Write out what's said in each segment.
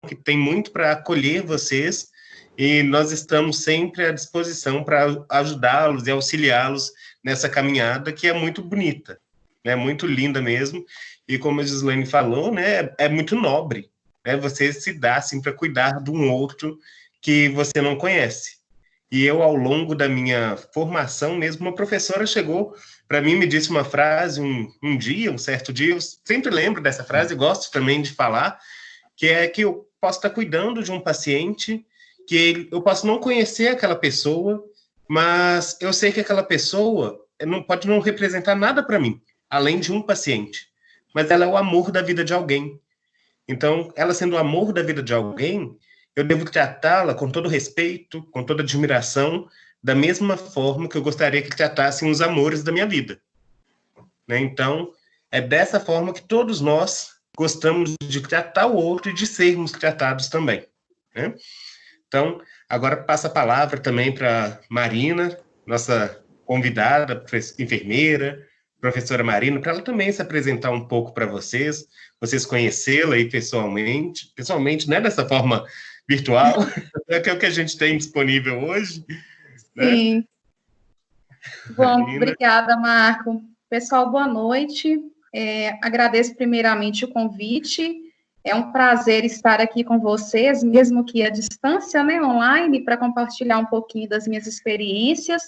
que tem muito para acolher vocês, e nós estamos sempre à disposição para ajudá-los e auxiliá-los nessa caminhada que é muito bonita, né? Muito linda mesmo, e como a Gislaine falou, né, é muito nobre, né? Você se dá assim para cuidar de um outro que você não conhece. E eu, ao longo da minha formação mesmo, uma professora chegou para mim e me disse uma frase um certo dia, eu sempre lembro dessa frase e gosto também de falar, que é que eu posso estar cuidando de um paciente, eu posso não conhecer aquela pessoa, mas eu sei que aquela pessoa não pode não representar nada para mim, além de um paciente. Mas ela é o amor da vida de alguém. Então, ela sendo o amor da vida de alguém, eu devo tratá-la com todo respeito, com toda admiração, da mesma forma que eu gostaria que tratassem os amores da minha vida, né? Então, é dessa forma que todos nós gostamos de tratar o outro e de sermos tratados também, né? Então, agora passa a palavra também para Marina, nossa convidada, enfermeira, professora Marina, para ela também se apresentar um pouco para vocês conhecê-la aí pessoalmente, não é dessa forma virtual, que é o que a gente tem disponível hoje, né? Sim. Bom, Marina. obrigada, Marco. Pessoal, boa noite. Agradeço primeiramente o convite. É um prazer estar aqui com vocês, mesmo que à distância, né, online, para compartilhar um pouquinho das minhas experiências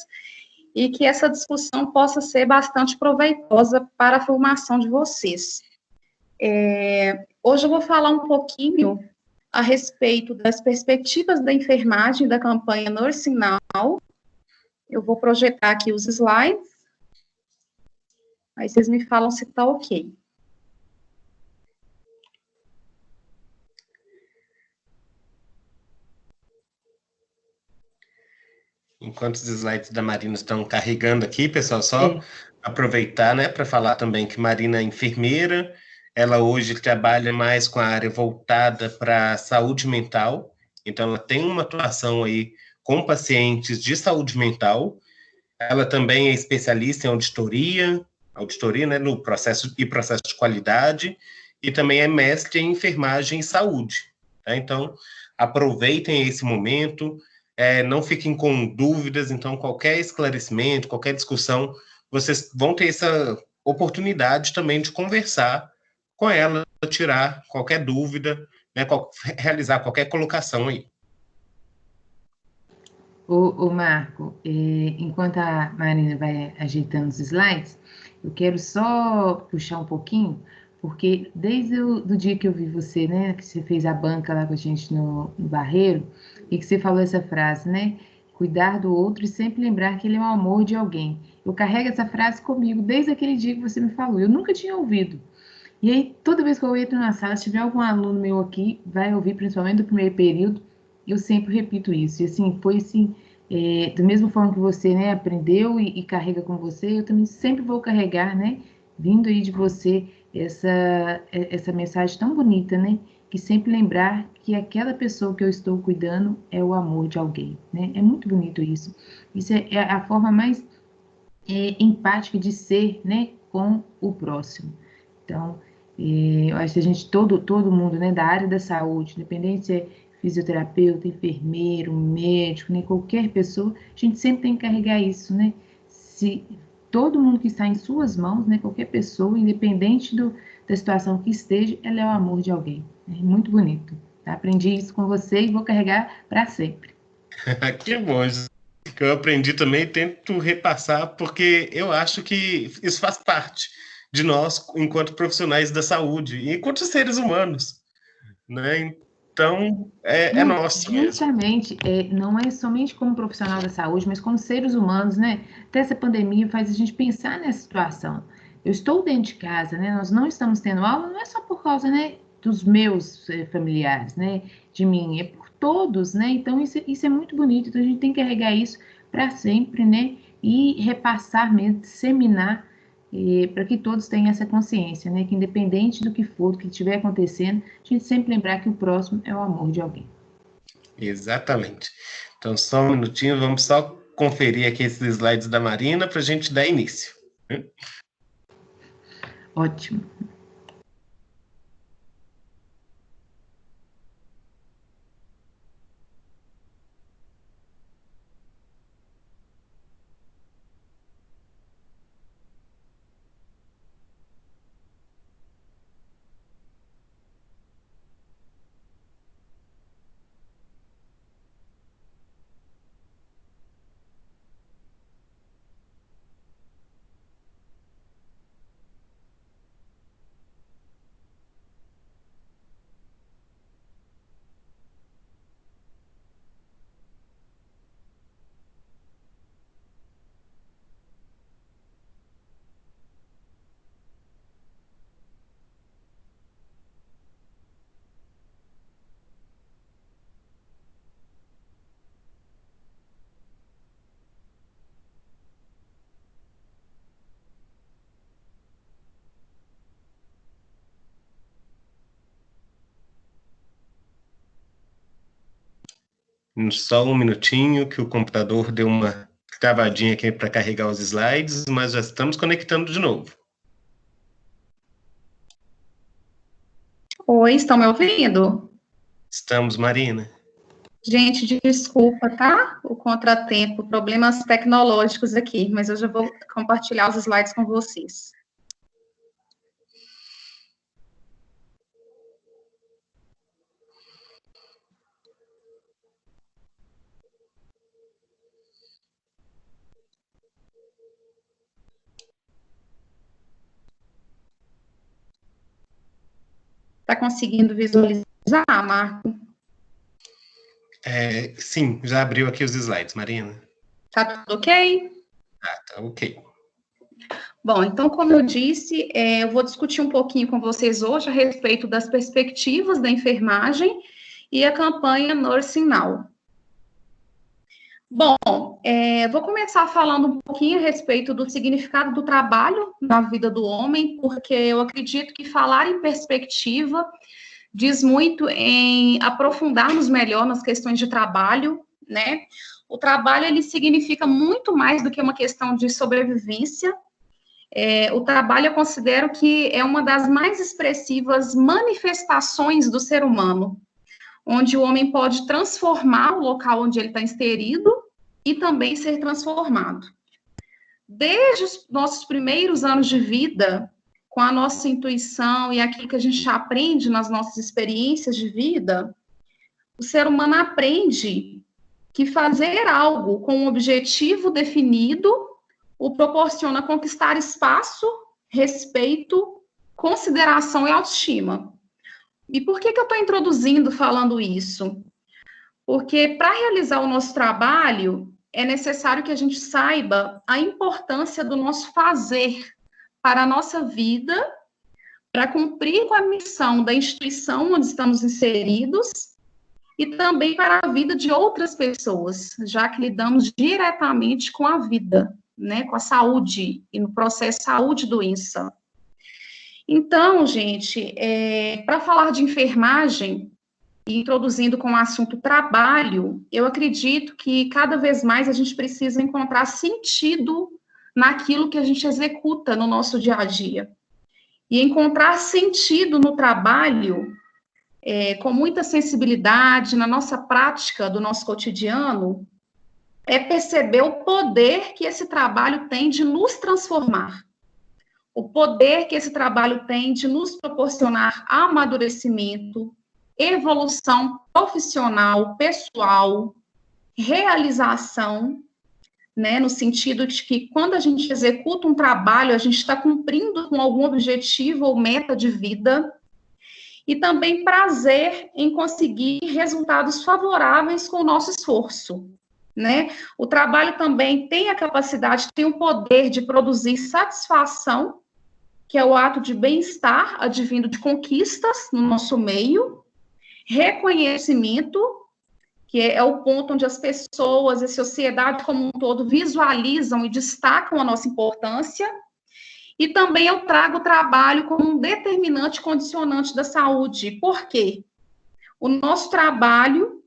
e que essa discussão possa ser bastante proveitosa para a formação de vocês. Hoje eu vou falar um pouquinho a respeito das perspectivas da enfermagem da campanha Nursing Now. Eu vou projetar aqui os slides, aí vocês me falam se está ok. Enquanto os slides da Marina estão carregando aqui, pessoal, só aproveitar, né, para falar também que Marina é enfermeira, ela hoje trabalha mais com a área voltada para a saúde mental, então ela tem uma atuação aí com pacientes de saúde mental, ela também é especialista em auditoria, né, no processo de qualidade, e também é mestre em enfermagem e saúde, tá? Então, aproveitem esse momento, não fiquem com dúvidas, então qualquer esclarecimento, qualquer discussão, vocês vão ter essa oportunidade também de conversar com ela, tirar qualquer dúvida, né, realizar qualquer colocação aí. Ô Marco, enquanto a Marina vai ajeitando os slides, eu quero só puxar um pouquinho, porque desde o dia que eu vi você, né, que você fez a banca lá com a gente no Barreiro, e que você falou essa frase, né, cuidar do outro e sempre lembrar que ele é um amor de alguém. Eu carrego essa frase comigo desde aquele dia que você me falou, eu nunca tinha ouvido. E aí, toda vez que eu entro na sala, se tiver algum aluno meu aqui, vai ouvir, principalmente do primeiro período, eu sempre repito isso. E assim, foi assim, da mesma forma que você, né, aprendeu e carrega com você, eu também sempre vou carregar, né, vindo aí de você, essa mensagem tão bonita, né, que sempre lembrar que aquela pessoa que eu estou cuidando é o amor de alguém, né? É muito bonito isso. Isso é a forma mais empática de ser, né, com o próximo. Então, eu acho que a gente, todo mundo, né, da área da saúde, independente se é fisioterapeuta, enfermeiro, médico, né, qualquer pessoa, a gente sempre tem que carregar isso, né? Se todo mundo que está em suas mãos, né, qualquer pessoa, independente da situação que esteja, ela é o amor de alguém. É muito bonito. Tá? Aprendi isso com você e vou carregar para sempre. Que bom, que eu aprendi também e tento repassar, porque eu acho que isso faz parte de nós enquanto profissionais da saúde e enquanto seres humanos, né? Então, é Não, nosso mesmo. justamente, não é somente como profissional da saúde, mas como seres humanos, né? Até essa pandemia faz a gente pensar nessa situação. Eu estou dentro de casa, né? Nós não estamos tendo aula, não é só por causa, né, dos meus familiares, né? De mim, é por todos, né? Então, isso é muito bonito. Então, a gente tem que carregar isso para sempre, né? E repassar mesmo, disseminar para que todos tenham essa consciência, né? Que independente do que for, do que estiver acontecendo, a gente sempre lembrar que o próximo é o amor de alguém. Exatamente. Então, só um minutinho, vamos só conferir aqui esses slides da Marina para a gente dar início. Ótimo. Só um minutinho que o computador deu uma travadinha aqui para carregar os slides, mas já estamos conectando de novo. Oi, estão me ouvindo? Estamos, Marina. Gente, desculpa, tá? O contratempo, problemas tecnológicos aqui, mas eu já vou compartilhar os slides com vocês. Está conseguindo visualizar, Marco? Sim, já abriu aqui os slides, Marina. Tá tudo ok? Tá ok. Bom, então, como eu disse, eu vou discutir um pouquinho com vocês hoje a respeito das perspectivas da enfermagem e a campanha Nursing Now. Bom, vou começar falando um pouquinho a respeito do significado do trabalho na vida do homem, porque eu acredito que falar em perspectiva diz muito em aprofundarmos melhor nas questões de trabalho, né? O trabalho, ele significa muito mais do que uma questão de sobrevivência. O trabalho, eu considero que é uma das mais expressivas manifestações do ser humano, onde o homem pode transformar o local onde ele está inserido e também ser transformado. Desde os nossos primeiros anos de vida, com a nossa intuição e aquilo que a gente aprende nas nossas experiências de vida, o ser humano aprende que fazer algo com um objetivo definido o proporciona conquistar espaço, respeito, consideração e autoestima. E por que eu estou introduzindo falando isso? Porque para realizar o nosso trabalho, é necessário que a gente saiba a importância do nosso fazer para a nossa vida, para cumprir com a missão da instituição onde estamos inseridos e também para a vida de outras pessoas, já que lidamos diretamente com a vida, né, com a saúde e no processo saúde-doença. Então, gente, para falar de enfermagem, e introduzindo com o assunto trabalho, eu acredito que cada vez mais a gente precisa encontrar sentido naquilo que a gente executa no nosso dia a dia. E encontrar sentido no trabalho, com muita sensibilidade, na nossa prática do nosso cotidiano, é perceber o poder que esse trabalho tem de nos transformar. O poder que esse trabalho tem de nos proporcionar amadurecimento, evolução profissional, pessoal, realização, né, no sentido de que quando a gente executa um trabalho, a gente está cumprindo com algum objetivo ou meta de vida, e também prazer em conseguir resultados favoráveis com o nosso esforço, né? O trabalho também tem a capacidade, tem o poder de produzir satisfação, que é o ato de bem-estar advindo de conquistas no nosso meio, reconhecimento, que é o ponto onde as pessoas, a sociedade como um todo, visualizam e destacam a nossa importância, e também eu trago o trabalho como um determinante condicionante da saúde. Por quê? O nosso trabalho,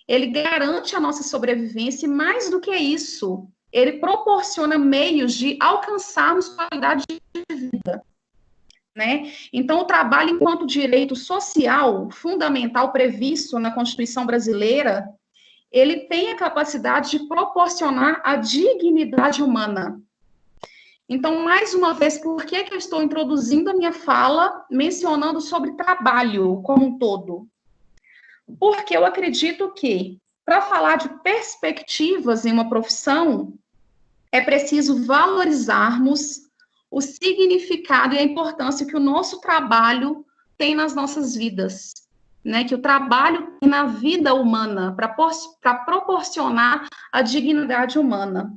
ele garante a nossa sobrevivência, e mais do que isso, ele proporciona meios de alcançarmos qualidade de vida, né? Então, o trabalho enquanto direito social fundamental previsto na Constituição brasileira, ele tem a capacidade de proporcionar a dignidade humana. Então, mais uma vez, por que eu estou introduzindo a minha fala mencionando sobre trabalho como um todo? Porque eu acredito que, para falar de perspectivas em uma profissão, é preciso valorizarmos o significado e a importância que o nosso trabalho tem nas nossas vidas, né? Que o trabalho tem na vida humana, para proporcionar a dignidade humana.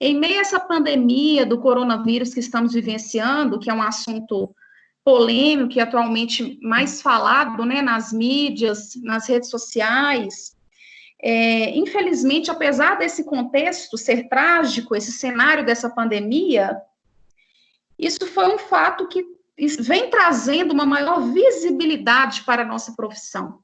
Em meio a essa pandemia do coronavírus que estamos vivenciando, que é um assunto polêmico e atualmente mais falado, né, nas mídias, nas redes sociais, infelizmente, apesar desse contexto ser trágico, esse cenário dessa pandemia, isso foi um fato que vem trazendo uma maior visibilidade para a nossa profissão.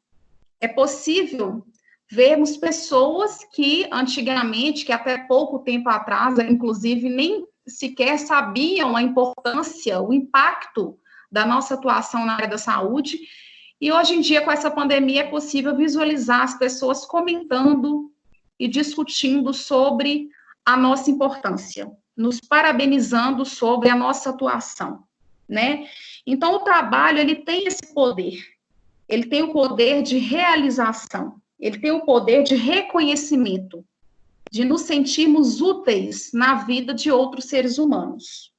É possível vermos pessoas que antigamente, que até pouco tempo atrás, inclusive, nem sequer sabiam a importância, o impacto da nossa atuação na área da saúde, e hoje em dia, com essa pandemia, é possível visualizar as pessoas comentando e discutindo sobre a nossa importância, nos parabenizando sobre a nossa atuação, né? Então, o trabalho, ele tem esse poder, ele tem o poder de realização, ele tem o poder de reconhecimento, de nos sentirmos úteis na vida de outros seres humanos.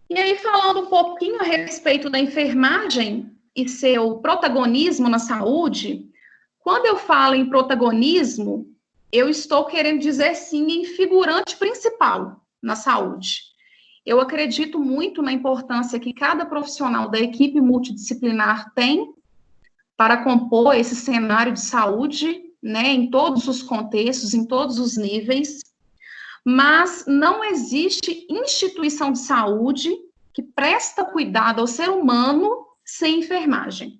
E aí, falando um pouquinho a respeito da enfermagem e seu protagonismo na saúde, quando eu falo em protagonismo, eu estou querendo dizer, sim, em figurante principal na saúde. Eu acredito muito na importância que cada profissional da equipe multidisciplinar tem para compor esse cenário de saúde, né, em todos os contextos, em todos os níveis, mas não existe instituição de saúde que presta cuidado ao ser humano sem enfermagem.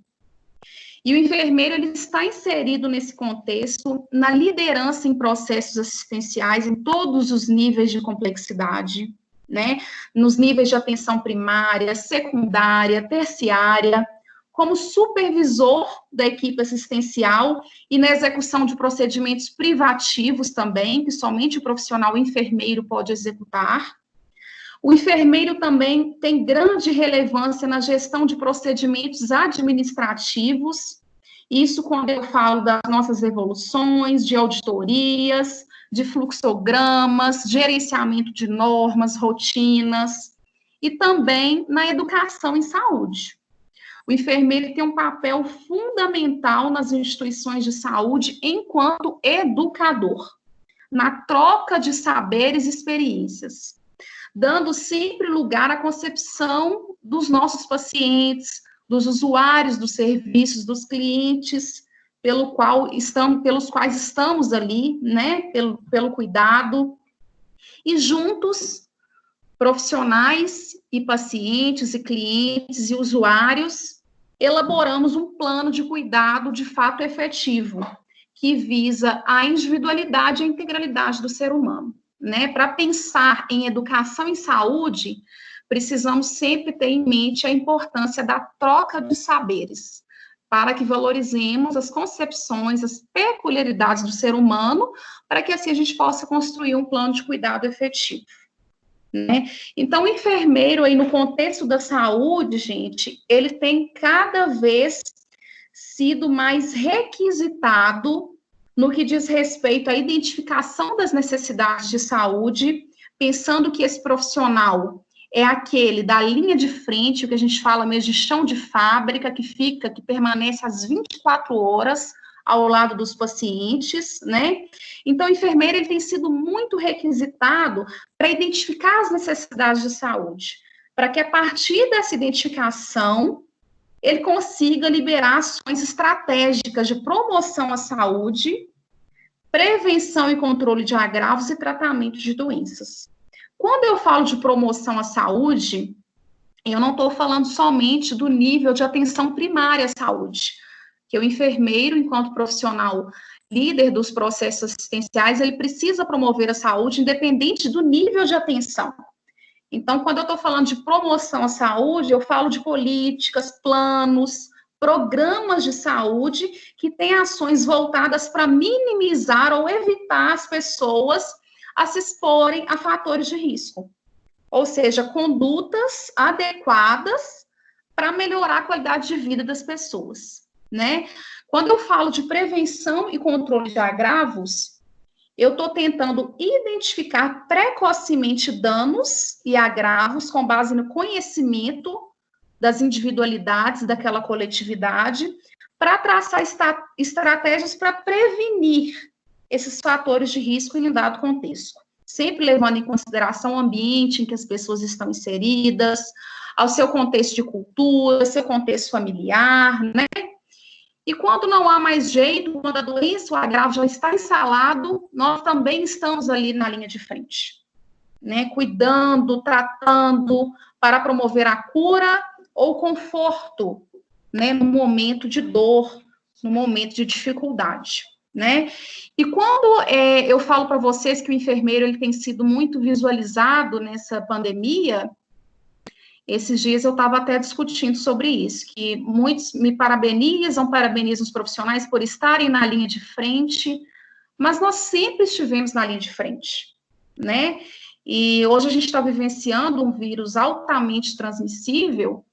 E o enfermeiro, ele está inserido nesse contexto, na liderança em processos assistenciais, em todos os níveis de complexidade, né? Nos níveis de atenção primária, secundária, terciária, como supervisor da equipe assistencial e na execução de procedimentos privativos também, que somente o profissional enfermeiro pode executar. O enfermeiro também tem grande relevância na gestão de procedimentos administrativos, isso quando eu falo das nossas evoluções, de auditorias, de fluxogramas, gerenciamento de normas, rotinas, e também na educação em saúde. O enfermeiro tem um papel fundamental nas instituições de saúde enquanto educador, na troca de saberes e experiências, dando sempre lugar à concepção dos nossos pacientes, dos usuários dos serviços, dos clientes, pelos quais estamos ali, né, pelo cuidado, e juntos, profissionais e pacientes e clientes e usuários, elaboramos um plano de cuidado de fato efetivo, que visa a individualidade e a integralidade do ser humano. Né? Para pensar em educação em saúde, precisamos sempre ter em mente a importância da troca de saberes, para que valorizemos as concepções, as peculiaridades do ser humano, para que assim a gente possa construir um plano de cuidado efetivo. Né? Então, o enfermeiro, aí, no contexto da saúde, gente, ele tem cada vez sido mais requisitado no que diz respeito à identificação das necessidades de saúde, pensando que esse profissional é aquele da linha de frente, o que a gente fala mesmo de chão de fábrica, que permanece às 24 horas ao lado dos pacientes, né? Então, o enfermeiro, ele tem sido muito requisitado para identificar as necessidades de saúde, para que a partir dessa identificação, ele consiga liberar ações estratégicas de promoção à saúde, prevenção e controle de agravos e tratamento de doenças. Quando eu falo de promoção à saúde, eu não estou falando somente do nível de atenção primária à saúde, que o enfermeiro, enquanto profissional líder dos processos assistenciais, ele precisa promover a saúde independente do nível de atenção. Então, quando eu estou falando de promoção à saúde, eu falo de políticas, planos, programas de saúde que têm ações voltadas para minimizar ou evitar as pessoas a se exporem a fatores de risco. Ou seja, condutas adequadas para melhorar a qualidade de vida das pessoas, né? Quando eu falo de prevenção e controle de agravos, eu estou tentando identificar precocemente danos e agravos com base no conhecimento das individualidades daquela coletividade, para traçar estratégias para prevenir esses fatores de risco em um dado contexto. Sempre levando em consideração o ambiente em que as pessoas estão inseridas, ao seu contexto de cultura, seu contexto familiar, né? E quando não há mais jeito, quando a doença, o agravo já está instalado, nós também estamos ali na linha de frente, né? Cuidando, tratando, para promover a cura ou conforto, né? No momento de dor, no momento de dificuldade, né? E quando eu falo para vocês que o enfermeiro ele tem sido muito visualizado nessa pandemia, esses dias eu estava até discutindo sobre isso, que muitos me parabenizam os profissionais por estarem na linha de frente, mas nós sempre estivemos na linha de frente, né? E hoje a gente está vivenciando um vírus altamente transmissível,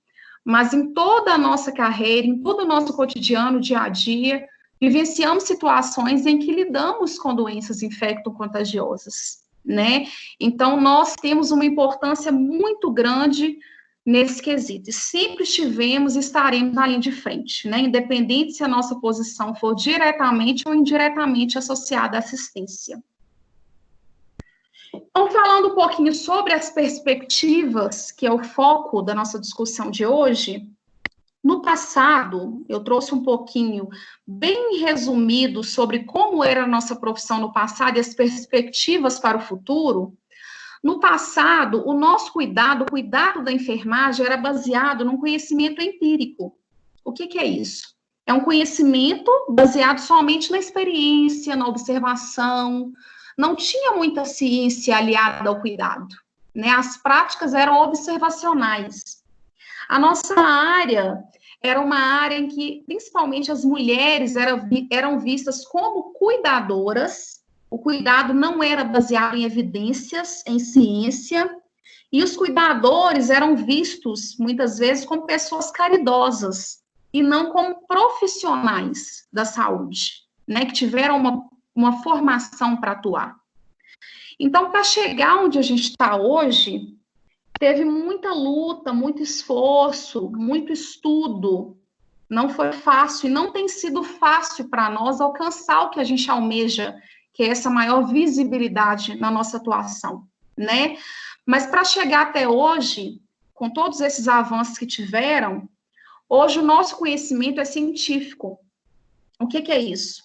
mas em toda a nossa carreira, em todo o nosso cotidiano, dia a dia, vivenciamos situações em que lidamos com doenças infecto-contagiosas, né? Então, nós temos uma importância muito grande nesse quesito, e sempre estivemos e estaremos na linha de frente, né? Independente se a nossa posição for diretamente ou indiretamente associada à assistência. Então, falando um pouquinho sobre as perspectivas, que é o foco da nossa discussão de hoje, no passado, eu trouxe um pouquinho, bem resumido, sobre como era a nossa profissão no passado e as perspectivas para o futuro. No passado, o nosso cuidado, o cuidado da enfermagem era baseado num conhecimento empírico. O que é isso? É um conhecimento baseado somente na experiência, na observação. Não tinha muita ciência aliada ao cuidado, né? As práticas eram observacionais. A nossa área era uma área em que, principalmente, as mulheres eram vistas como cuidadoras. O cuidado não era baseado em evidências, em ciência, e os cuidadores eram vistos, muitas vezes, como pessoas caridosas, e não como profissionais da saúde, né, que tiveram uma formação para atuar. Então, para chegar onde a gente está hoje, teve muita luta, muito esforço, muito estudo. Não foi fácil, e não tem sido fácil para nós alcançar o que a gente almeja, que é essa maior visibilidade na nossa atuação, né? Mas para chegar até hoje, com todos esses avanços que tiveram, hoje o nosso conhecimento é científico. O que é isso?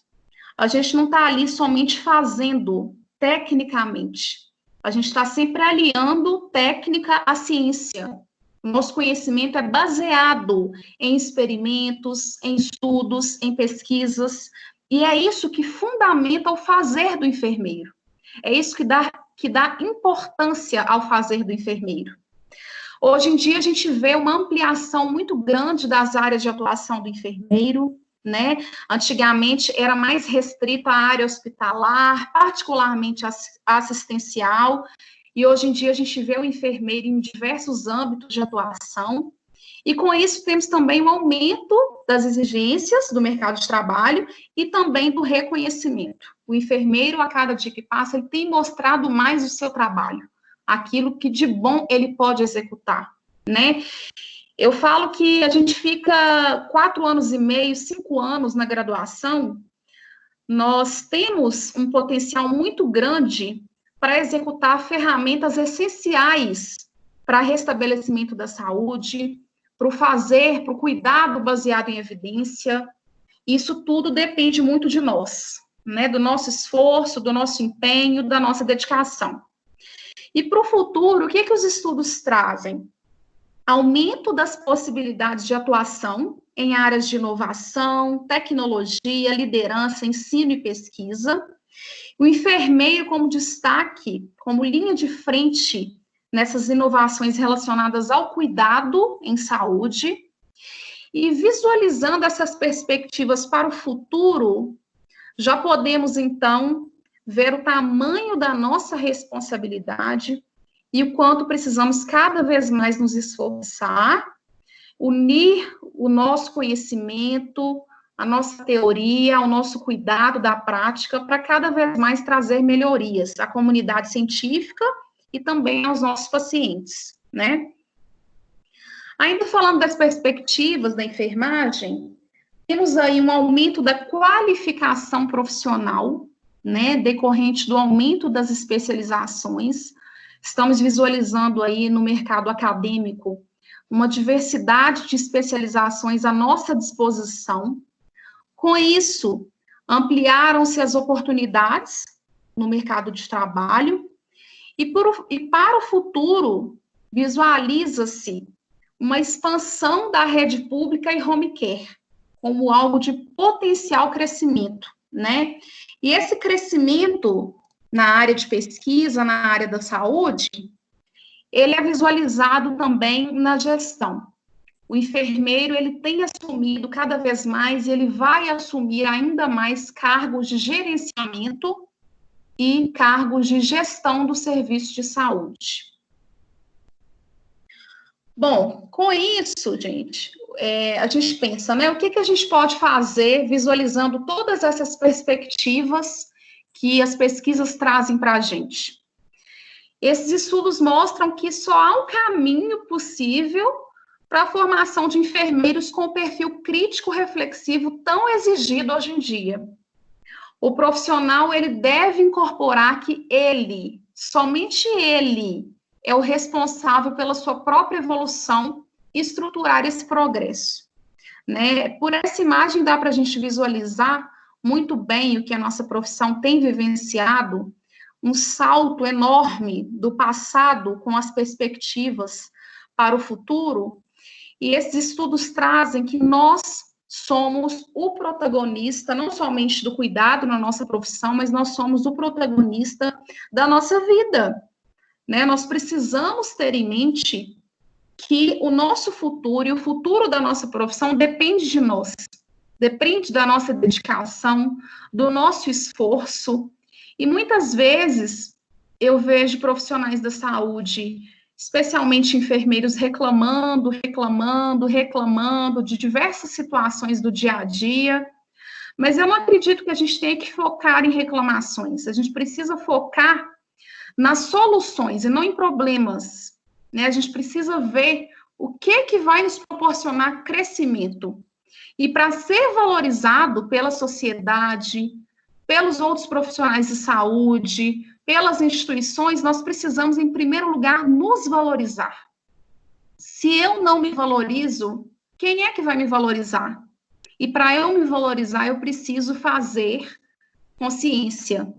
A gente não está ali somente fazendo tecnicamente. A gente está sempre aliando técnica à ciência. O nosso conhecimento é baseado em experimentos, em estudos, em pesquisas, e é isso que fundamenta o fazer do enfermeiro. É isso que dá importância ao fazer do enfermeiro. Hoje em dia, a gente vê uma ampliação muito grande das áreas de atuação do enfermeiro, né? Antigamente, era mais restrito à área hospitalar, particularmente assistencial, e hoje em dia a gente vê o enfermeiro em diversos âmbitos de atuação, e com isso temos também um aumento das exigências do mercado de trabalho e também do reconhecimento. O enfermeiro, a cada dia que passa, ele tem mostrado mais o seu trabalho, aquilo que de bom ele pode executar, né? Eu falo que a gente fica 4 anos e meio, 5 anos na graduação, nós temos um potencial muito grande para executar ferramentas essenciais para restabelecimento da saúde, para o cuidado baseado em evidência. Isso tudo depende muito de nós, né? Do nosso esforço, do nosso empenho, da nossa dedicação. E para o futuro, o que os estudos trazem? Aumento das possibilidades de atuação em áreas de inovação, tecnologia, liderança, ensino e pesquisa. O enfermeiro como destaque, como linha de frente nessas inovações relacionadas ao cuidado em saúde. E visualizando essas perspectivas para o futuro, já podemos, então, ver o tamanho da nossa responsabilidade e o quanto precisamos cada vez mais nos esforçar, unir o nosso conhecimento, a nossa teoria, o nosso cuidado da prática, para cada vez mais trazer melhorias à comunidade científica e também aos nossos pacientes, né? Ainda falando das perspectivas da enfermagem, temos aí um aumento da qualificação profissional, né, decorrente do aumento das especializações. Estamos visualizando aí no mercado acadêmico uma diversidade de especializações à nossa disposição. Com isso, ampliaram-se as oportunidades no mercado de trabalho e para o futuro, visualiza-se uma expansão da rede pública e home care, como algo de potencial crescimento, né? E esse crescimento na área de pesquisa, na área da saúde, ele é visualizado também na gestão. O enfermeiro, ele tem assumido cada vez mais, e ele vai assumir ainda mais cargos de gerenciamento e cargos de gestão do serviço de saúde. Bom, com isso, gente, a gente pensa, né, o que a gente pode fazer visualizando todas essas perspectivas que as pesquisas trazem para a gente? Esses estudos mostram que só há um caminho possível para a formação de enfermeiros com o perfil crítico reflexivo tão exigido hoje em dia. O profissional, ele deve incorporar que ele, somente ele, é o responsável pela sua própria evolução e estruturar esse progresso, né? Por essa imagem dá para a gente visualizar muito bem o que a nossa profissão tem vivenciado, um salto enorme do passado com as perspectivas para o futuro, e esses estudos trazem que nós somos o protagonista, não somente do cuidado na nossa profissão, mas nós somos o protagonista da nossa vida, né? Nós precisamos ter em mente que o nosso futuro e o futuro da nossa profissão depende de nós, depende da nossa dedicação, do nosso esforço, e muitas vezes eu vejo profissionais da saúde, especialmente enfermeiros, reclamando de diversas situações do dia a dia, mas eu não acredito que a gente tenha que focar em reclamações, a gente precisa focar nas soluções e não em problemas, né? A gente precisa ver o que vai nos proporcionar crescimento. E para ser valorizado pela sociedade, pelos outros profissionais de saúde, pelas instituições, nós precisamos, em primeiro lugar, nos valorizar. Se eu não me valorizo, quem é que vai me valorizar? E para eu me valorizar, eu preciso fazer consciência,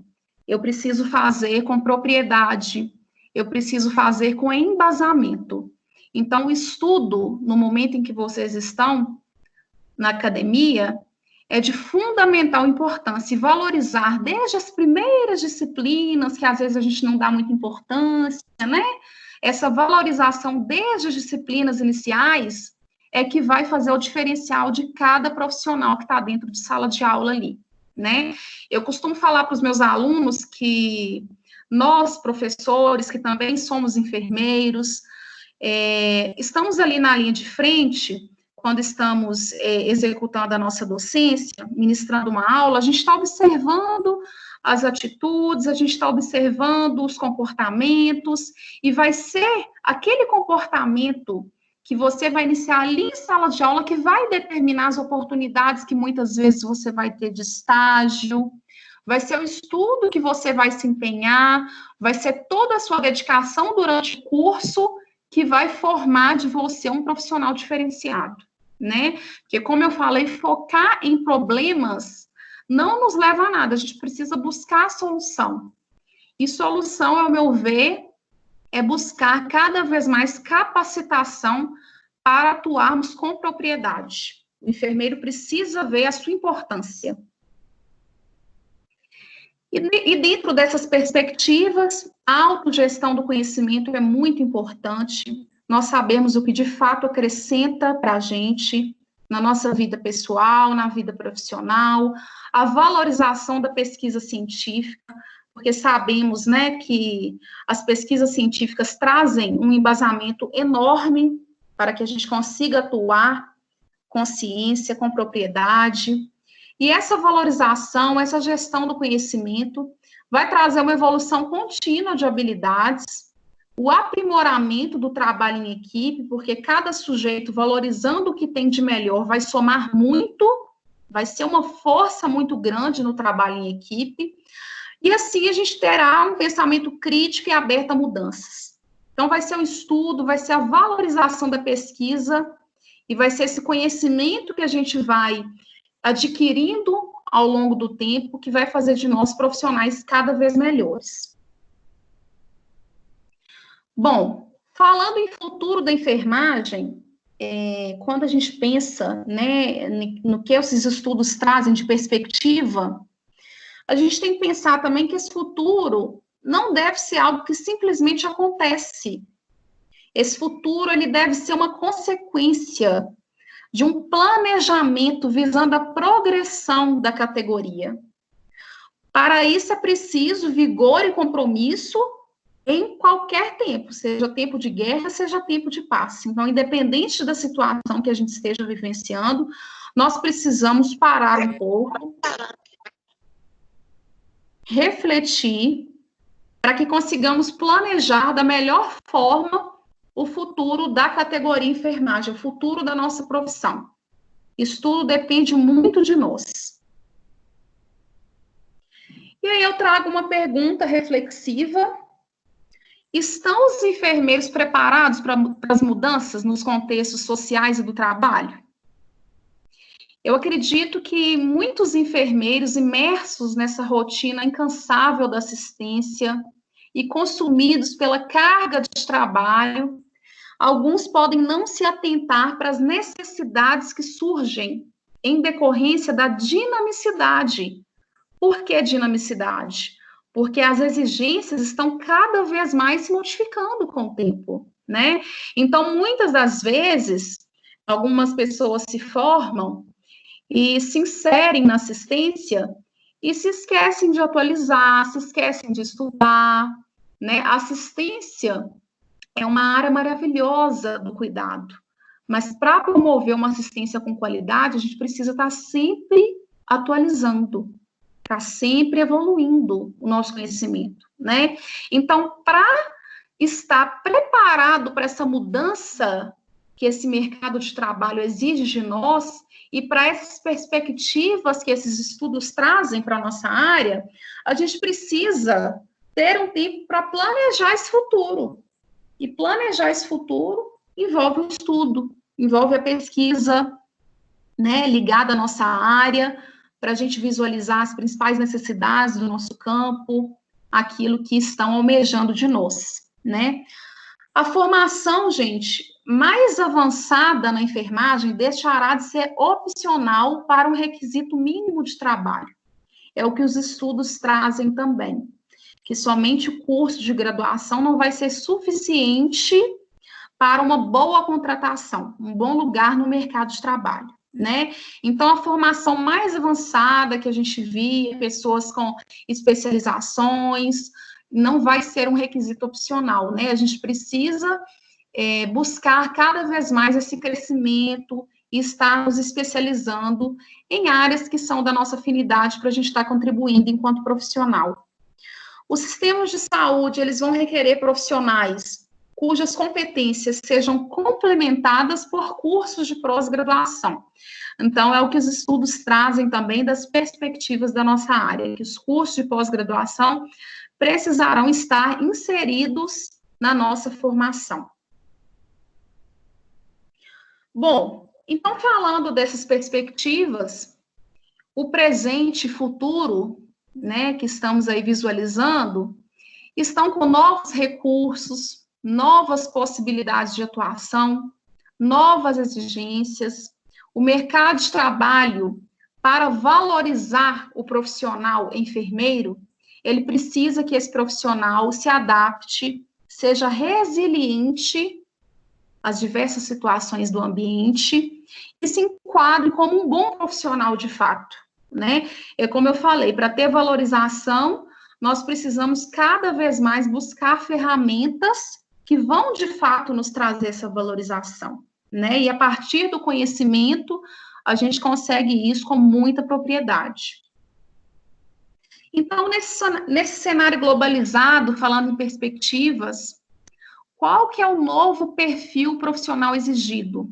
eu preciso fazer com propriedade, eu preciso fazer com embasamento. Então, o estudo, no momento em que vocês estão na academia, é de fundamental importância, e valorizar desde as primeiras disciplinas, que às vezes a gente não dá muita importância, né? Essa valorização desde as disciplinas iniciais é que vai fazer o diferencial de cada profissional que está dentro de sala de aula ali, né? Eu costumo falar para os meus alunos que nós, professores, que também somos enfermeiros, estamos ali na linha de frente, quando estamos executando a nossa docência, ministrando uma aula, a gente está observando as atitudes, a gente está observando os comportamentos, e vai ser aquele comportamento que você vai iniciar ali em sala de aula que vai determinar as oportunidades que muitas vezes você vai ter de estágio, vai ser o estudo que você vai se empenhar, vai ser toda a sua dedicação durante o curso que vai formar de você um profissional diferenciado, né? Porque, como eu falei, focar em problemas não nos leva a nada, a gente precisa buscar a solução. E solução, ao meu ver, é buscar cada vez mais capacitação para atuarmos com propriedade. O enfermeiro precisa ver a sua importância. E dentro dessas perspectivas, a autogestão do conhecimento é muito importante. Nós sabemos o que de fato acrescenta para a gente na nossa vida pessoal, na vida profissional, a valorização da pesquisa científica, porque sabemos, né, que as pesquisas científicas trazem um embasamento enorme para que a gente consiga atuar com ciência, com propriedade. E essa valorização, essa gestão do conhecimento vai trazer uma evolução contínua de habilidades, o aprimoramento do trabalho em equipe, porque cada sujeito valorizando o que tem de melhor vai somar muito, vai ser uma força muito grande no trabalho em equipe, e assim a gente terá um pensamento crítico e aberto a mudanças. Então vai ser um estudo, vai ser a valorização da pesquisa, e vai ser esse conhecimento que a gente vai adquirindo ao longo do tempo, que vai fazer de nós profissionais cada vez melhores. Bom, falando em futuro da enfermagem, quando a gente pensa, né, no que esses estudos trazem de perspectiva, a gente tem que pensar também que esse futuro não deve ser algo que simplesmente acontece. Esse futuro, ele deve ser uma consequência de um planejamento visando a progressão da categoria. Para isso é preciso vigor e compromisso em qualquer tempo, seja tempo de guerra, seja tempo de paz. Então, independente da situação que a gente esteja vivenciando, nós precisamos parar um pouco, refletir, para que consigamos planejar da melhor forma o futuro da categoria enfermagem, o futuro da nossa profissão. Isso tudo depende muito de nós. E aí eu trago uma pergunta reflexiva. Estão os enfermeiros preparados para as mudanças nos contextos sociais e do trabalho? Eu acredito que muitos enfermeiros imersos nessa rotina incansável da assistência e consumidos pela carga de trabalho, alguns podem não se atentar para as necessidades que surgem em decorrência da dinamicidade. Por que dinamicidade? Porque as exigências estão cada vez mais se modificando com o tempo, né? Então, muitas das vezes, algumas pessoas se formam e se inserem na assistência e se esquecem de atualizar, se esquecem de estudar, né? A assistência é uma área maravilhosa do cuidado, mas para promover uma assistência com qualidade, a gente precisa estar sempre atualizando, está sempre evoluindo o nosso conhecimento, né? Então, para estar preparado para essa mudança que esse mercado de trabalho exige de nós e para essas perspectivas que esses estudos trazem para a nossa área, a gente precisa ter um tempo para planejar esse futuro. E planejar esse futuro envolve o estudo, envolve a pesquisa, né, ligada à nossa área, para a gente visualizar as principais necessidades do nosso campo, aquilo que estão almejando de nós, né? A formação, gente, mais avançada na enfermagem deixará de ser opcional para um requisito mínimo de trabalho. É o que os estudos trazem também, que somente o curso de graduação não vai ser suficiente para uma boa contratação, um bom lugar no mercado de trabalho, né? Então, a formação mais avançada que a gente via, pessoas com especializações, não vai ser um requisito opcional, né? A gente precisa buscar cada vez mais esse crescimento e estar nos especializando em áreas que são da nossa afinidade para a gente estar contribuindo enquanto profissional. Os sistemas de saúde, eles vão requerer profissionais cujas competências sejam complementadas por cursos de pós-graduação. Então, é o que os estudos trazem também das perspectivas da nossa área, que os cursos de pós-graduação precisarão estar inseridos na nossa formação. Bom, então, falando dessas perspectivas, o presente e futuro, né, que estamos aí visualizando, estão com novos recursos, novas possibilidades de atuação, novas exigências. O mercado de trabalho, para valorizar o profissional enfermeiro, ele precisa que esse profissional se adapte, seja resiliente às diversas situações do ambiente e se enquadre como um bom profissional de fato, né? É como eu falei, para ter valorização, nós precisamos cada vez mais buscar ferramentas que vão, de fato, nos trazer essa valorização, né? E a partir do conhecimento, a gente consegue isso com muita propriedade. Então, nesse cenário globalizado, falando em perspectivas, qual que é o novo perfil profissional exigido?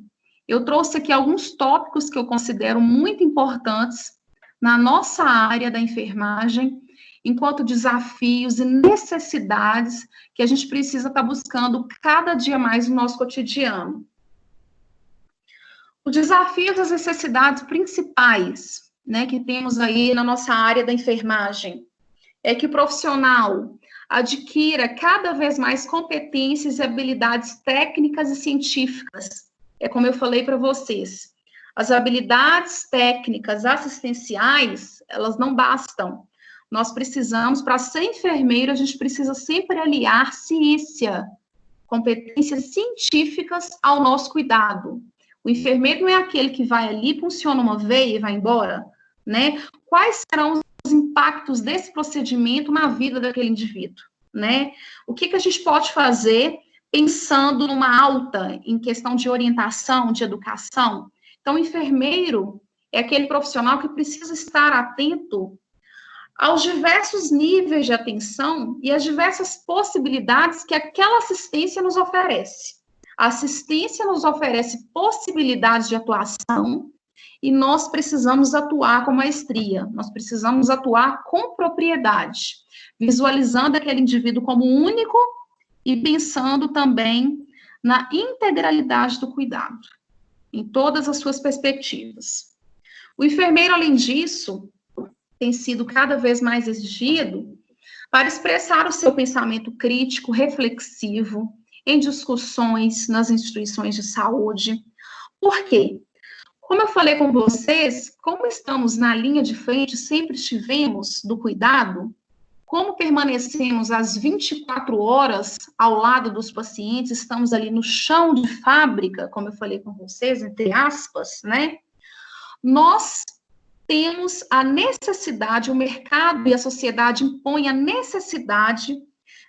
Eu trouxe aqui alguns tópicos que eu considero muito importantes na nossa área da enfermagem, enquanto desafios e necessidades que a gente precisa estar buscando cada dia mais no nosso cotidiano. O desafio das necessidades principais, né, que temos aí na nossa área da enfermagem, é que o profissional adquira cada vez mais competências e habilidades técnicas e científicas como eu falei para vocês, as habilidades técnicas assistenciais, elas não bastam. Nós precisamos, para ser enfermeiro, a gente precisa sempre aliar ciência, competências científicas ao nosso cuidado. O enfermeiro não é aquele que vai ali, funciona uma veia e vai embora, né? Quais serão os impactos desse procedimento na vida daquele indivíduo, né? O que a gente pode fazer pensando numa alta em questão de orientação, de educação? Então, o enfermeiro é aquele profissional que precisa estar atento aos diversos níveis de atenção e às diversas possibilidades que aquela assistência nos oferece. A assistência nos oferece possibilidades de atuação e nós precisamos atuar com maestria, nós precisamos atuar com propriedade, visualizando aquele indivíduo como único e pensando também na integralidade do cuidado, em todas as suas perspectivas. O enfermeiro, além disso, tem sido cada vez mais exigido para expressar o seu pensamento crítico, reflexivo, em discussões nas instituições de saúde. Por quê? Como eu falei com vocês, como estamos na linha de frente, sempre estivemos do cuidado, como permanecemos às 24 horas ao lado dos pacientes, estamos ali no chão de fábrica, como eu falei com vocês, entre aspas, né? Nós temos a necessidade, o mercado e a sociedade impõem a necessidade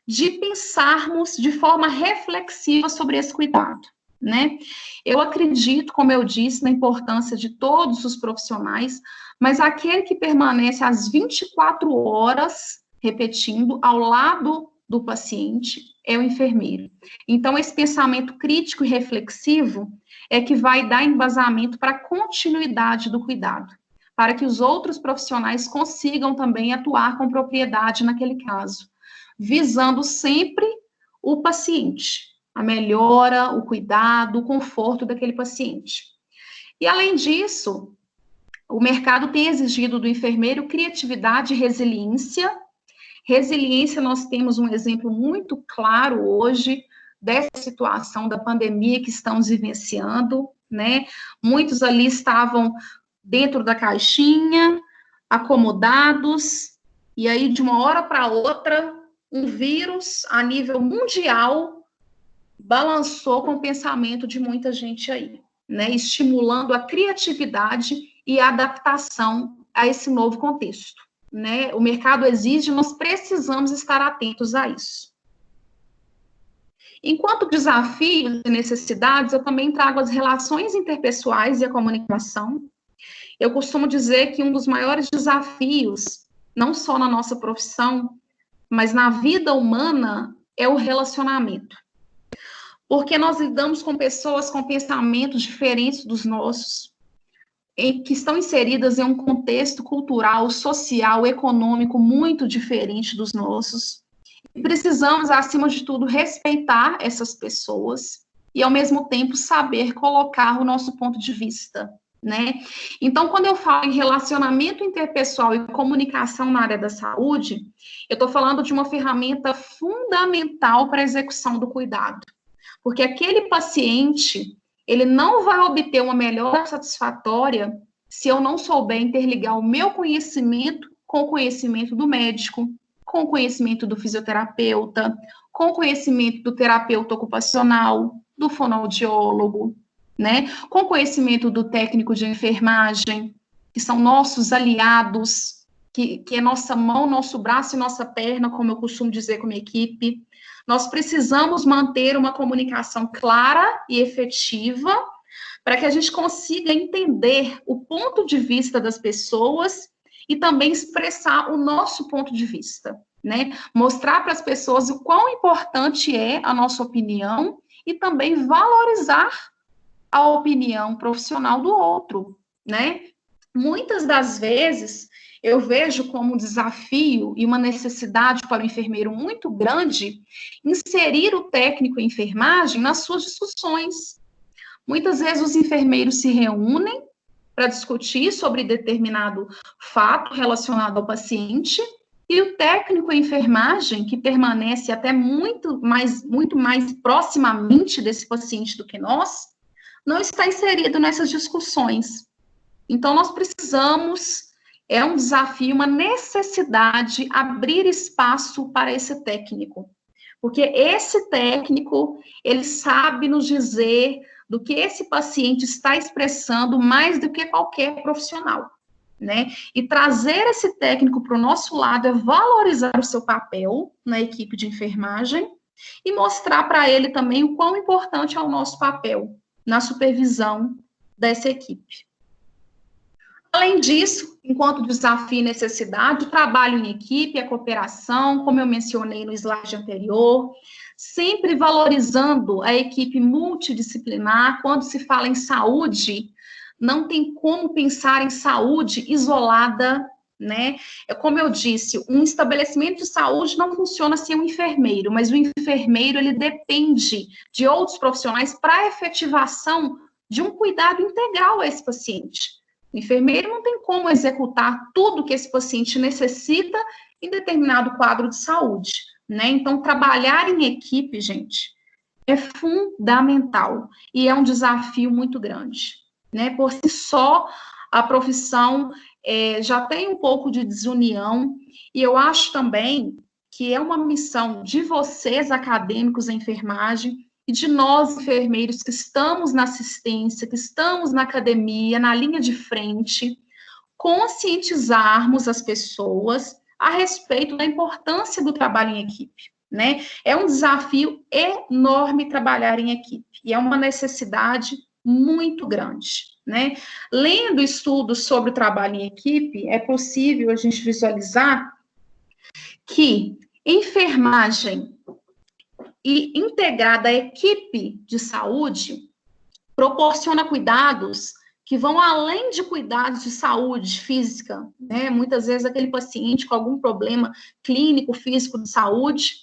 de pensarmos de forma reflexiva sobre esse cuidado, né? Eu acredito, como eu disse, na importância de todos os profissionais, mas aquele que permanece às 24 horas, repetindo, ao lado do paciente, é o enfermeiro. Então, esse pensamento crítico e reflexivo é que vai dar embasamento para a continuidade do cuidado, para que os outros profissionais consigam também atuar com propriedade naquele caso, visando sempre o paciente, a melhora, o cuidado, o conforto daquele paciente. E, além disso, o mercado tem exigido do enfermeiro criatividade e resiliência. Resiliência, nós temos um exemplo muito claro hoje dessa situação da pandemia que estamos vivenciando, né? Muitos ali estavam dentro da caixinha, acomodados, e aí, de uma hora para outra, um vírus a nível mundial balançou com o pensamento de muita gente aí, né? Estimulando a criatividade e a adaptação a esse novo contexto, né? O mercado exige, nós precisamos estar atentos a isso. Enquanto desafios e necessidades, eu também trago as relações interpessoais e a comunicação. Eu costumo dizer que um dos maiores desafios, não só na nossa profissão, mas na vida humana, é o relacionamento. Porque nós lidamos com pessoas com pensamentos diferentes dos nossos, que estão inseridas em um contexto cultural, social, econômico muito diferente dos nossos. E precisamos, acima de tudo, respeitar essas pessoas e, ao mesmo tempo, saber colocar o nosso ponto de vista, né? Então, quando eu falo em relacionamento interpessoal e comunicação na área da saúde, eu estou falando de uma ferramenta fundamental para a execução do cuidado. Porque aquele paciente, ele não vai obter uma melhora satisfatória se eu não souber interligar o meu conhecimento com o conhecimento do médico, com o conhecimento do fisioterapeuta, com o conhecimento do terapeuta ocupacional, do fonoaudiólogo, né? Com o conhecimento do técnico de enfermagem, que são nossos aliados, que é nossa mão, nosso braço e nossa perna, como eu costumo dizer com a minha equipe. Nós precisamos manter uma comunicação clara e efetiva para que a gente consiga entender o ponto de vista das pessoas e também expressar o nosso ponto de vista, né? Mostrar para as pessoas o quão importante é a nossa opinião e também valorizar a opinião profissional do outro, né? Muitas das vezes eu vejo como um desafio e uma necessidade para o enfermeiro muito grande inserir o técnico em enfermagem nas suas discussões. Muitas vezes os enfermeiros se reúnem para discutir sobre determinado fato relacionado ao paciente e o técnico em enfermagem, que permanece até muito mais proximamente desse paciente do que nós, não está inserido nessas discussões. Então, nós precisamos, é um desafio, uma necessidade, abrir espaço para esse técnico. Porque esse técnico, ele sabe nos dizer do que esse paciente está expressando mais do que qualquer profissional, né? E trazer esse técnico para o nosso lado é valorizar o seu papel na equipe de enfermagem e mostrar para ele também o quão importante é o nosso papel na supervisão dessa equipe. Além disso, enquanto desafio e necessidade, o trabalho em equipe, a cooperação, como eu mencionei no slide anterior, sempre valorizando a equipe multidisciplinar. Quando se fala em saúde, não tem como pensar em saúde isolada, né? É como eu disse, um estabelecimento de saúde não funciona sem um enfermeiro, mas o enfermeiro, ele depende de outros profissionais para a efetivação de um cuidado integral a esse paciente. O enfermeiro não tem como executar tudo que esse paciente necessita em determinado quadro de saúde, né? Então, trabalhar em equipe, gente, é fundamental e é um desafio muito grande, né? Por si só, a profissão já tem um pouco de desunião e eu acho também que é uma missão de vocês, acadêmicos da enfermagem, e de nós, enfermeiros, que estamos na assistência, que estamos na academia, na linha de frente, conscientizarmos as pessoas a respeito da importância do trabalho em equipe, né? É um desafio enorme trabalhar em equipe, e é uma necessidade muito grande, né? Lendo estudos sobre o trabalho em equipe, é possível a gente visualizar que enfermagem e integrada à equipe de saúde proporciona cuidados que vão além de cuidados de saúde física, né? Muitas vezes aquele paciente com algum problema clínico, físico de saúde,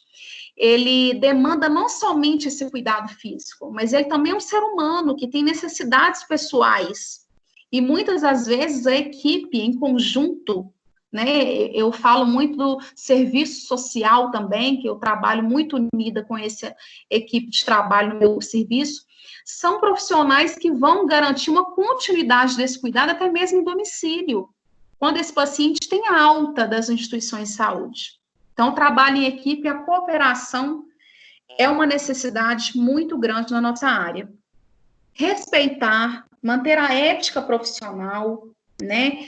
ele demanda não somente esse cuidado físico, mas ele também é um ser humano que tem necessidades pessoais. E muitas das vezes a equipe, em conjunto, né, eu falo muito do serviço social também, que eu trabalho muito unida com essa equipe de trabalho no meu serviço, são profissionais que vão garantir uma continuidade desse cuidado até mesmo em domicílio, quando esse paciente tem alta das instituições de saúde. Então, o trabalho em equipe, a cooperação é uma necessidade muito grande na nossa área. Respeitar, manter a ética profissional, né,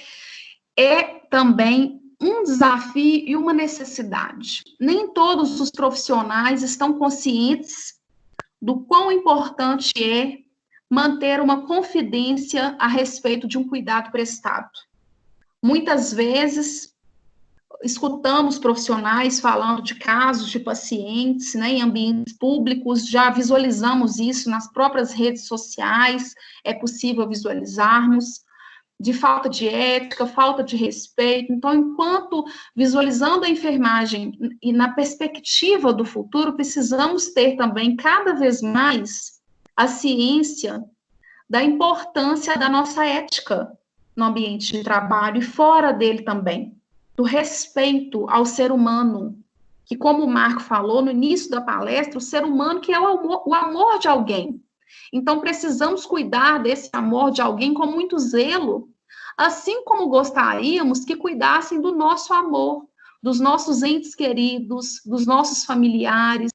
é também um desafio e uma necessidade. Nem todos os profissionais estão conscientes do quão importante é manter uma confidência a respeito de um cuidado prestado. Muitas vezes, escutamos profissionais falando de casos de pacientes, né, em ambientes públicos, já visualizamos isso nas próprias redes sociais, é possível visualizarmos, de falta de ética, falta de respeito. Então, enquanto visualizando a enfermagem e na perspectiva do futuro, precisamos ter também cada vez mais a ciência da importância da nossa ética no ambiente de trabalho e fora dele também, do respeito ao ser humano, que, como o Marco falou no início da palestra, o ser humano que é o amor de alguém. Então, precisamos cuidar desse amor de alguém com muito zelo, assim como gostaríamos que cuidassem do nosso amor, dos nossos entes queridos, dos nossos familiares.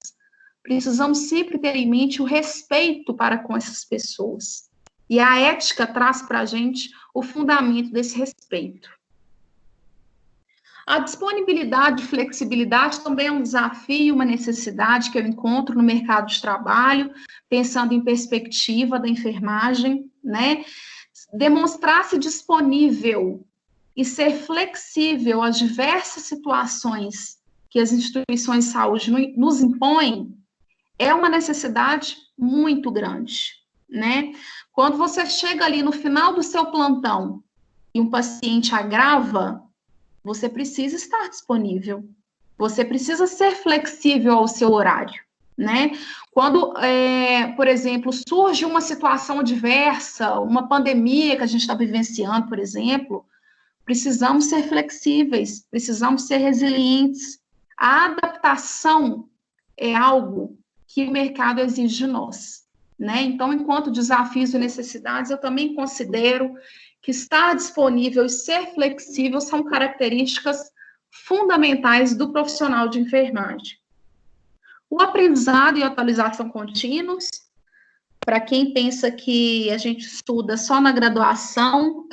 Precisamos sempre ter em mente o respeito para com essas pessoas. E a ética traz para a gente o fundamento desse respeito. A disponibilidade e flexibilidade também é um desafio, uma necessidade que eu encontro no mercado de trabalho, pensando em perspectiva da enfermagem, né? Demonstrar-se disponível e ser flexível às diversas situações que as instituições de saúde nos impõem é uma necessidade muito grande, né? Quando você chega ali no final do seu plantão e um paciente agrava, você precisa estar disponível, você precisa ser flexível ao seu horário, né? Quando, por exemplo, surge uma situação adversa, uma pandemia que a gente está vivenciando, por exemplo, precisamos ser flexíveis, precisamos ser resilientes. A adaptação é algo que o mercado exige de nós, né? Então, enquanto desafios e necessidades, eu também considero que estar disponível e ser flexível são características fundamentais do profissional de enfermagem. O aprendizado e atualização contínuos, para quem pensa que a gente estuda só na graduação,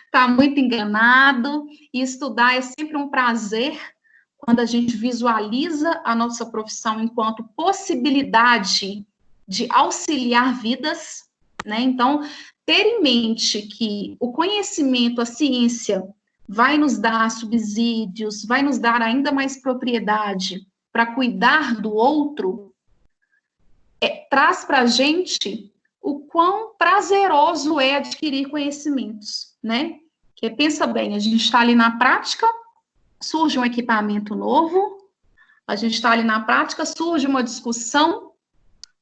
está muito enganado, e estudar é sempre um prazer quando a gente visualiza a nossa profissão enquanto possibilidade de auxiliar vidas, né? Então, ter em mente que o conhecimento, a ciência, vai nos dar subsídios, vai nos dar ainda mais propriedade para cuidar do outro, traz para a gente o quão prazeroso é adquirir conhecimentos, né? Porque pensa bem, a gente está ali na prática, surge um equipamento novo, a gente está ali na prática, surge uma discussão,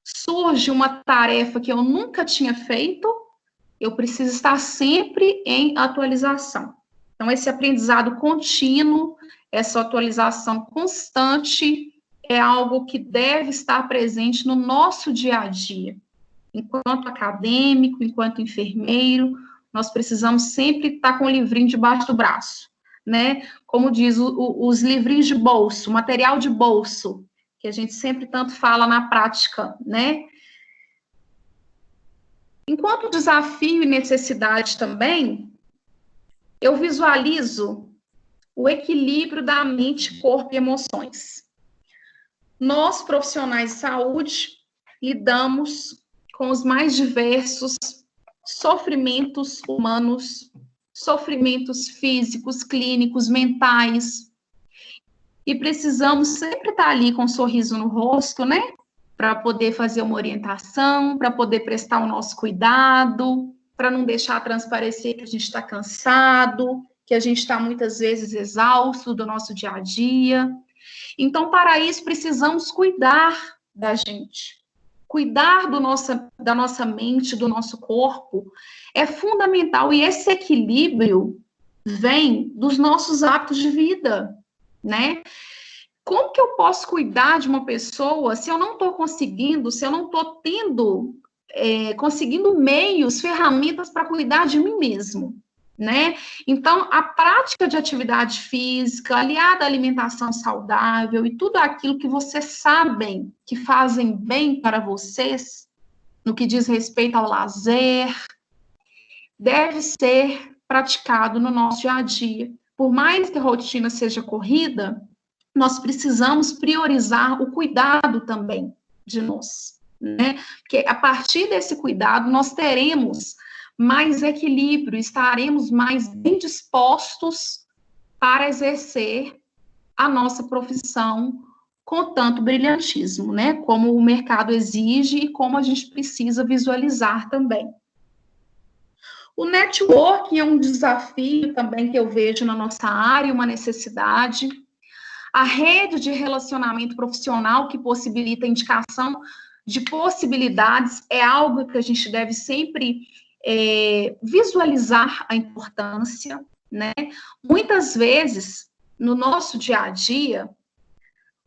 surge uma tarefa que eu nunca tinha feito, eu preciso estar sempre em atualização. Então, esse aprendizado contínuo, essa atualização constante, é algo que deve estar presente no nosso dia a dia. Enquanto acadêmico, enquanto enfermeiro, nós precisamos sempre estar com o livrinho debaixo do braço, né? Como diz os livrinhos de bolso, material de bolso, que a gente sempre tanto fala na prática, né? Enquanto desafio e necessidade também, eu visualizo o equilíbrio da mente, corpo e emoções. Nós, profissionais de saúde, lidamos com os mais diversos sofrimentos humanos, sofrimentos físicos, clínicos, mentais, e precisamos sempre estar ali com um sorriso no rosto, né? Para poder fazer uma orientação, para poder prestar o nosso cuidado, para não deixar transparecer que a gente está cansado, que a gente está muitas vezes exausto do nosso dia a dia. Então, para isso, precisamos cuidar da gente. Cuidar da nossa mente, do nosso corpo, é fundamental. E esse equilíbrio vem dos nossos hábitos de vida, né? Como que eu posso cuidar de uma pessoa se eu não estou conseguindo, se eu não estou conseguindo meios, ferramentas para cuidar de mim mesmo, né? Então, a prática de atividade física, aliada à alimentação saudável e tudo aquilo que vocês sabem que fazem bem para vocês, no que diz respeito ao lazer, deve ser praticado no nosso dia a dia. Por mais que a rotina seja corrida, nós precisamos priorizar o cuidado também de nós, né? Porque a partir desse cuidado, nós teremos mais equilíbrio, estaremos mais bem dispostos para exercer a nossa profissão com tanto brilhantismo, né? Como o mercado exige e como a gente precisa visualizar também. O networking é um desafio também que eu vejo na nossa área, uma necessidade. A rede de relacionamento profissional que possibilita a indicação de possibilidades é algo que a gente deve sempre visualizar a importância, né? Muitas vezes, no nosso dia a dia,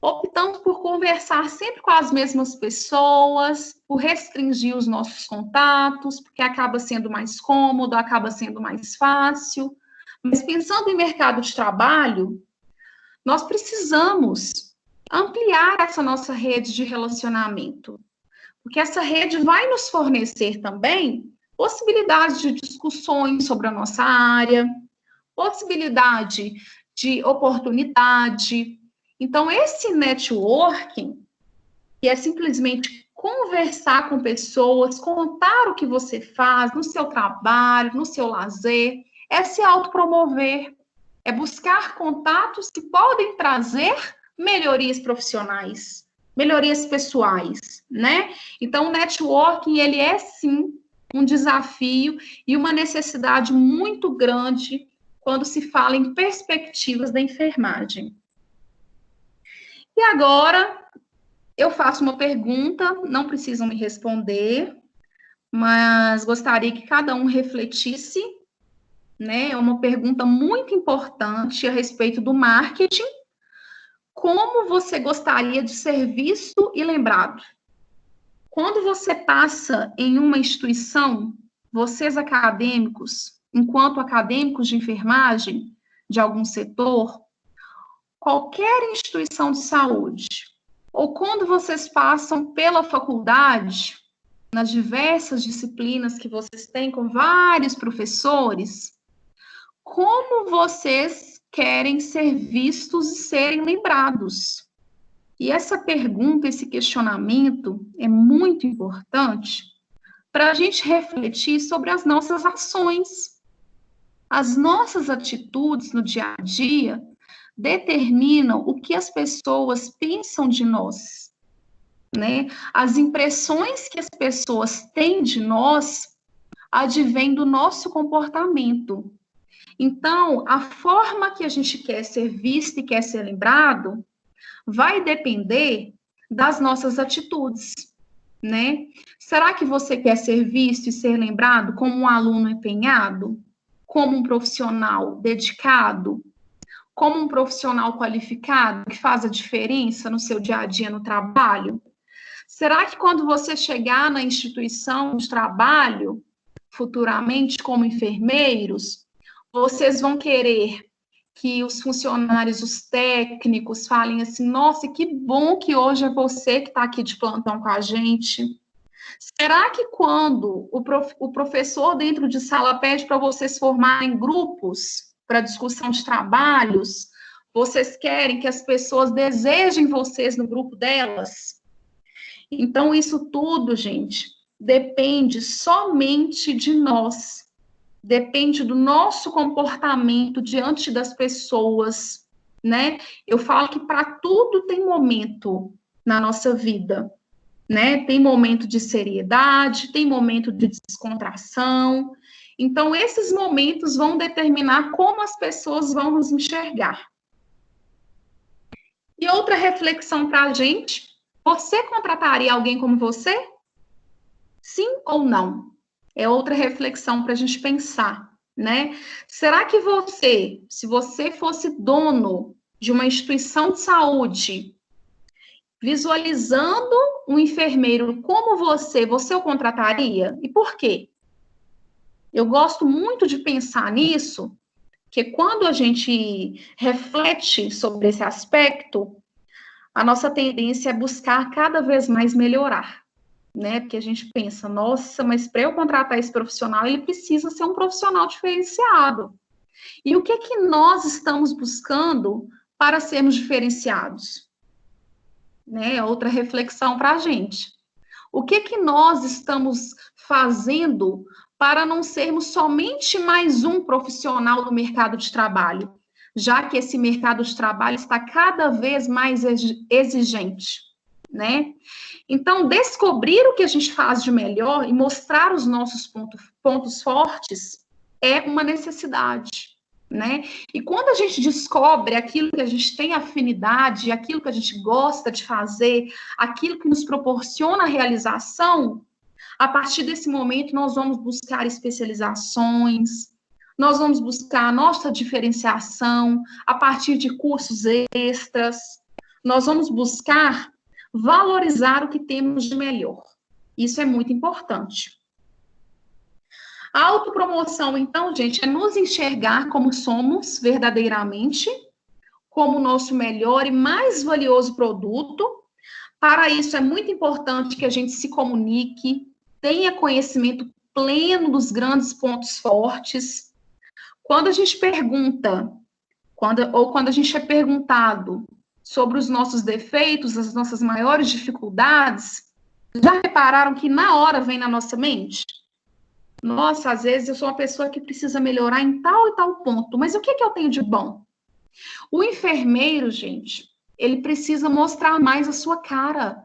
optamos por conversar sempre com as mesmas pessoas, por restringir os nossos contatos, porque acaba sendo mais cômodo, acaba sendo mais fácil. Mas pensando em mercado de trabalho, nós precisamos ampliar essa nossa rede de relacionamento, porque essa rede vai nos fornecer também possibilidades de discussões sobre a nossa área, possibilidade de oportunidade. Então, esse networking, que é simplesmente conversar com pessoas, contar o que você faz no seu trabalho, no seu lazer, é se autopromover, é buscar contatos que podem trazer melhorias profissionais, melhorias pessoais, né? Então, o networking, ele é, sim, um desafio e uma necessidade muito grande quando se fala em perspectivas da enfermagem. E agora, eu faço uma pergunta, não precisam me responder, mas gostaria que cada um refletisse, né? É uma pergunta muito importante a respeito do marketing. Como você gostaria de ser visto e lembrado? Quando você passa em uma instituição, vocês acadêmicos, enquanto acadêmicos de enfermagem de algum setor, qualquer instituição de saúde, ou quando vocês passam pela faculdade, nas diversas disciplinas que vocês têm com vários professores, como vocês querem ser vistos e serem lembrados? E essa pergunta, esse questionamento é muito importante para a gente refletir sobre as nossas ações. As nossas atitudes no dia a dia determinam o que as pessoas pensam de nós, né? As impressões que as pessoas têm de nós advêm do nosso comportamento. Então, a forma que a gente quer ser visto e quer ser lembrado vai depender das nossas atitudes, né? Será que você quer ser visto e ser lembrado como um aluno empenhado, como um profissional dedicado, como um profissional qualificado que faz a diferença no seu dia a dia no trabalho? Será que quando você chegar na instituição de trabalho, futuramente como enfermeiros, vocês vão querer que os funcionários, os técnicos falem assim, nossa, que bom que hoje é você que está aqui de plantão com a gente? Será que quando o professor dentro de sala pede para vocês formarem grupos para discussão de trabalhos, vocês querem que as pessoas desejem vocês no grupo delas? Então, isso tudo, gente, depende somente de nós. Depende do nosso comportamento diante das pessoas, né? Eu falo que para tudo tem momento na nossa vida, né? Tem momento de seriedade, tem momento de descontração. Então, esses momentos vão determinar como as pessoas vão nos enxergar. E outra reflexão para a gente, você contrataria alguém como você? Sim ou não? É outra reflexão para a gente pensar, né? Será que você, se você fosse dono de uma instituição de saúde, visualizando um enfermeiro como você o contrataria? E por quê? Eu gosto muito de pensar nisso, que quando a gente reflete sobre esse aspecto, a nossa tendência é buscar cada vez mais melhorar. Né? Porque a gente pensa, nossa, mas para eu contratar esse profissional, ele precisa ser um profissional diferenciado. E o que que nós estamos buscando para sermos diferenciados? Né? Outra reflexão para a gente. O que que nós estamos fazendo para não sermos somente mais um profissional no mercado de trabalho, já que esse mercado de trabalho está cada vez mais exigente, né? Então, descobrir o que a gente faz de melhor e mostrar os nossos pontos fortes é uma necessidade, né? E quando a gente descobre aquilo que a gente tem afinidade, aquilo que a gente gosta de fazer, aquilo que nos proporciona realização, a partir desse momento nós vamos buscar especializações, nós vamos buscar a nossa diferenciação a partir de cursos extras, nós vamos buscar valorizar o que temos de melhor. Isso é muito importante. A autopromoção, então, gente, é nos enxergar como somos verdadeiramente, como o nosso melhor e mais valioso produto. Para isso, é muito importante que a gente se comunique, tenha conhecimento pleno dos grandes pontos fortes. Quando a gente pergunta, quando a gente é perguntado sobre os nossos defeitos, as nossas maiores dificuldades, já repararam que na hora vem na nossa mente? Nossa, às vezes eu sou uma pessoa que precisa melhorar em tal e tal ponto, mas o que eu tenho de bom? O enfermeiro, gente, ele precisa mostrar mais a sua cara.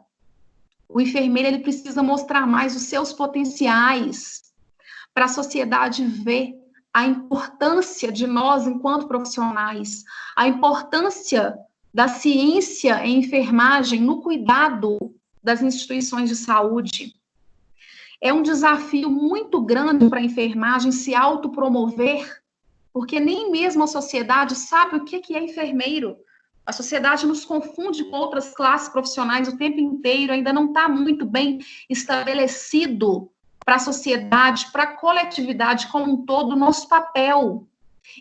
O enfermeiro, ele precisa mostrar mais os seus potenciais para a sociedade ver a importância de nós enquanto profissionais, a importância da ciência em enfermagem no cuidado das instituições de saúde. É um desafio muito grande para a enfermagem se autopromover, porque nem mesmo a sociedade sabe o que é enfermeiro. A sociedade nos confunde com outras classes profissionais o tempo inteiro, ainda não está muito bem estabelecido para a sociedade, para a coletividade como um todo, o nosso papel.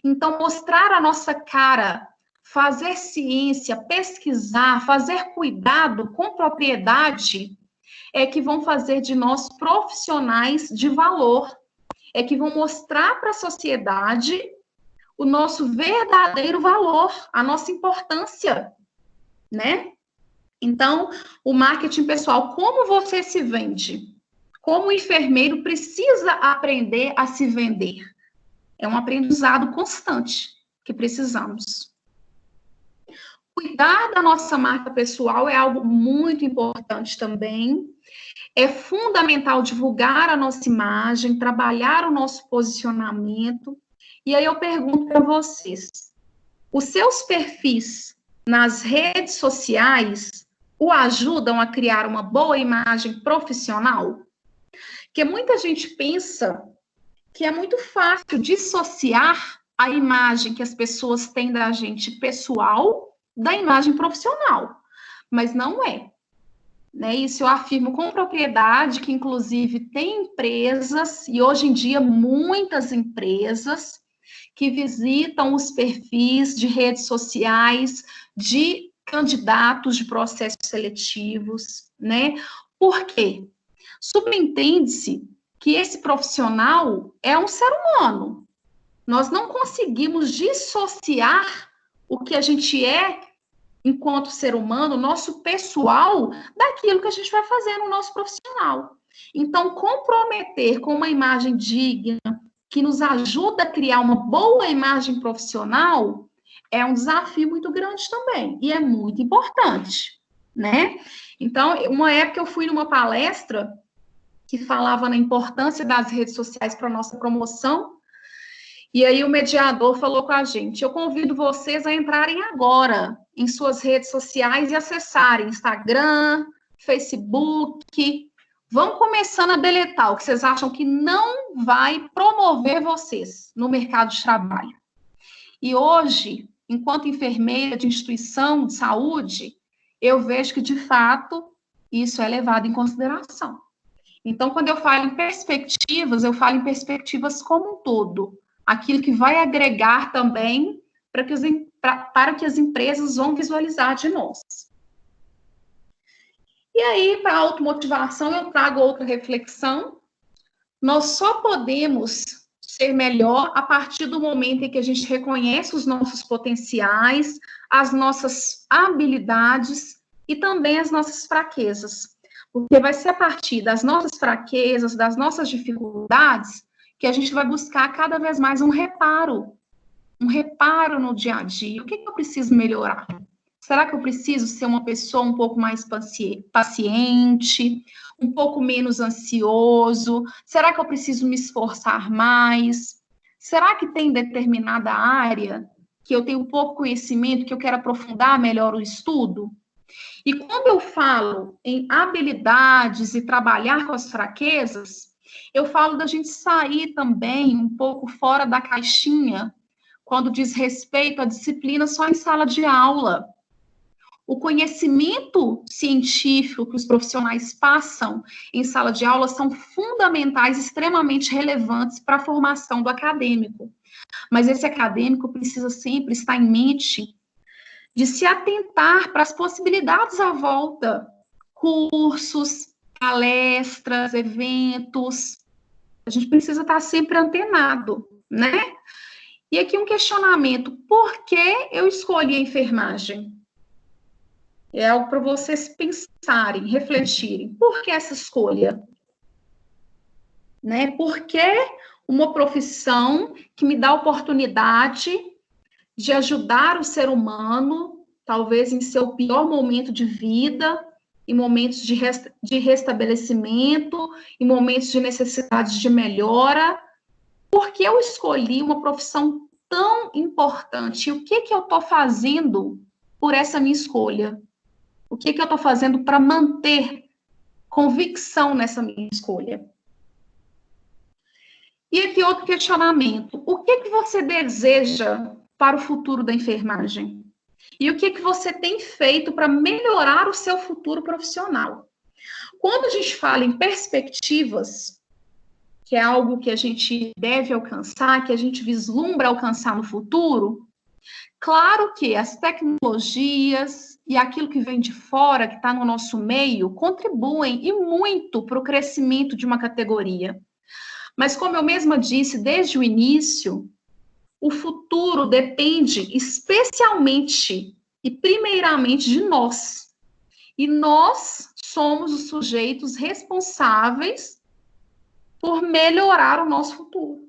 Então, mostrar a nossa cara, fazer ciência, pesquisar, fazer cuidado com propriedade, é que vão fazer de nós profissionais de valor, é que vão mostrar para a sociedade o nosso verdadeiro valor, a nossa importância, né? Então, o marketing pessoal, como você se vende? Como o enfermeiro precisa aprender a se vender? É um aprendizado constante que precisamos. Cuidar da nossa marca pessoal é algo muito importante também. É fundamental divulgar a nossa imagem, trabalhar o nosso posicionamento. E aí eu pergunto para vocês, os seus perfis nas redes sociais o ajudam a criar uma boa imagem profissional? Porque muita gente pensa que é muito fácil dissociar a imagem que as pessoas têm da gente pessoal da imagem profissional, mas não é. Né? Isso eu afirmo com propriedade, que inclusive tem empresas, e hoje em dia muitas empresas, que visitam os perfis de redes sociais de candidatos de processos seletivos, né? Por quê? Subentende-se que esse profissional é um ser humano. Nós não conseguimos dissociar o que a gente é enquanto ser humano, nosso pessoal, daquilo que a gente vai fazer no nosso profissional. Então, comprometer com uma imagem digna, que nos ajuda a criar uma boa imagem profissional, é um desafio muito grande também, e é muito importante, né? Então, uma época eu fui numa palestra que falava na importância das redes sociais para a nossa promoção, e aí o mediador falou com a gente, eu convido vocês a entrarem agora em suas redes sociais e acessarem Instagram, Facebook, vão começando a deletar o que vocês acham que não vai promover vocês no mercado de trabalho. E hoje, enquanto enfermeira de instituição de saúde, eu vejo que, de fato, isso é levado em consideração. Então, quando eu falo em perspectivas, eu falo em perspectivas como um todo. Aquilo que vai agregar também para que as empresas vão visualizar de nós. E aí, para a automotivação, eu trago outra reflexão. Nós só podemos ser melhor a partir do momento em que a gente reconhece os nossos potenciais, as nossas habilidades e também as nossas fraquezas. Porque vai ser a partir das nossas fraquezas, das nossas dificuldades, que a gente vai buscar cada vez mais um reparo no dia a dia. O que eu preciso melhorar? Será que eu preciso ser uma pessoa um pouco mais paciente, um pouco menos ansioso? Será que eu preciso me esforçar mais? Será que tem determinada área que eu tenho pouco conhecimento, que eu quero aprofundar melhor o estudo? E quando eu falo em habilidades e trabalhar com as fraquezas, eu falo da gente sair também um pouco fora da caixinha, quando diz respeito à disciplina só em sala de aula. O conhecimento científico que os profissionais passam em sala de aula são fundamentais, extremamente relevantes para a formação do acadêmico. Mas esse acadêmico precisa sempre estar em mente de se atentar para as possibilidades à volta, cursos, palestras, eventos. A gente precisa estar sempre antenado, né? E aqui um questionamento, por que eu escolhi a enfermagem? É algo para vocês pensarem, refletirem. Por que essa escolha? Né? Por que uma profissão que me dá a oportunidade de ajudar o ser humano, talvez em seu pior momento de vida, em momentos de restabelecimento, em momentos de necessidade de melhora? Por que eu escolhi uma profissão tão importante? O que eu estou fazendo por essa minha escolha? O que eu estou fazendo para manter convicção nessa minha escolha? E aqui outro questionamento. O que você deseja para o futuro da enfermagem? E o que você tem feito para melhorar o seu futuro profissional? Quando a gente fala em perspectivas, que é algo que a gente deve alcançar, que a gente vislumbra alcançar no futuro, claro que as tecnologias e aquilo que vem de fora, que está no nosso meio, contribuem e muito para o crescimento de uma categoria. Mas, como eu mesma disse desde o início, o futuro depende especialmente e primeiramente de nós. E nós somos os sujeitos responsáveis por melhorar o nosso futuro.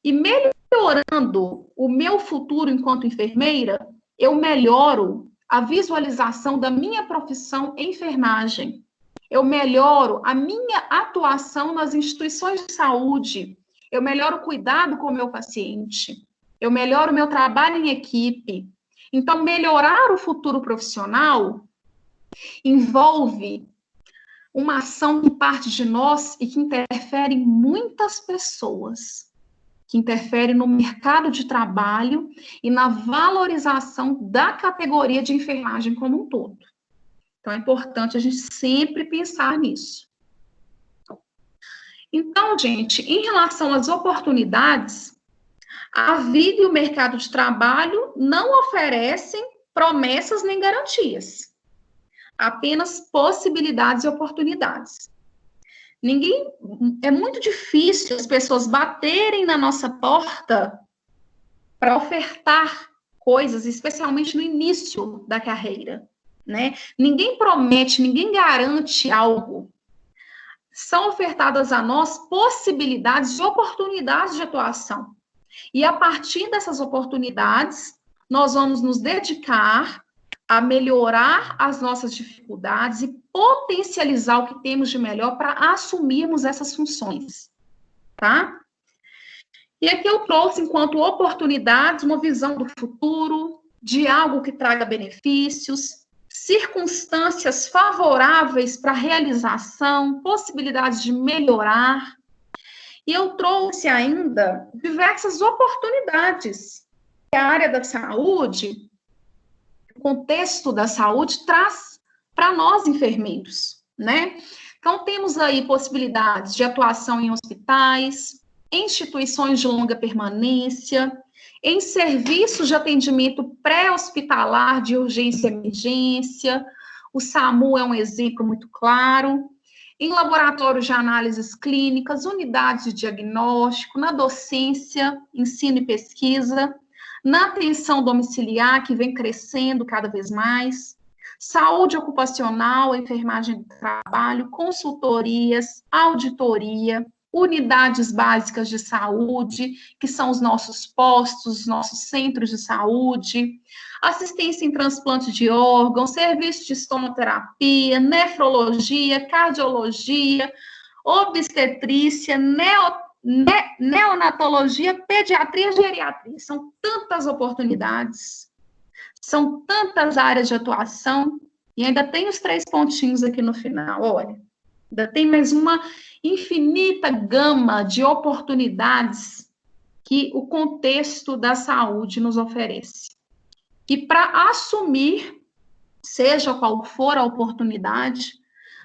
E melhorando o meu futuro enquanto enfermeira, eu melhoro a visualização da minha profissão em enfermagem. Eu melhoro a minha atuação nas instituições de saúde. Eu melhoro o cuidado com o meu paciente. Eu melhoro o meu trabalho em equipe. Então, melhorar o futuro profissional envolve uma ação que parte de nós e que interfere em muitas pessoas, que interfere no mercado de trabalho e na valorização da categoria de enfermagem como um todo. Então, é importante a gente sempre pensar nisso. Então, gente, em relação às oportunidades, a vida e o mercado de trabalho não oferecem promessas nem garantias, apenas possibilidades e oportunidades. É muito difícil as pessoas baterem na nossa porta para ofertar coisas, especialmente no início da carreira, né? Ninguém promete, ninguém garante algo. São ofertadas a nós possibilidades e oportunidades de atuação. E a partir dessas oportunidades, nós vamos nos dedicar a melhorar as nossas dificuldades e potencializar o que temos de melhor para assumirmos essas funções, tá? E aqui eu trouxe, enquanto oportunidades, uma visão do futuro, de algo que traga benefícios, circunstâncias favoráveis para a realização, possibilidades de melhorar. E eu trouxe ainda diversas oportunidades que a área da saúde, o contexto da saúde, traz para nós enfermeiros, né? Então, temos aí possibilidades de atuação em hospitais, em instituições de longa permanência, em serviços de atendimento pré-hospitalar de urgência e emergência. O SAMU é um exemplo muito claro. Em laboratórios de análises clínicas, unidades de diagnóstico, na docência, ensino e pesquisa, na atenção domiciliar, que vem crescendo cada vez mais, saúde ocupacional, enfermagem do trabalho, consultorias, auditoria, unidades básicas de saúde, que são os nossos postos, os nossos centros de saúde, assistência em transplante de órgãos, serviço de estomoterapia, nefrologia, cardiologia, obstetrícia, neonatologia, pediatria e geriatria. São tantas oportunidades, são tantas áreas de atuação, e ainda tem os 3 pontinhos aqui no final, olha. Ainda tem mais uma infinita gama de oportunidades que o contexto da saúde nos oferece. E para assumir, seja qual for a oportunidade,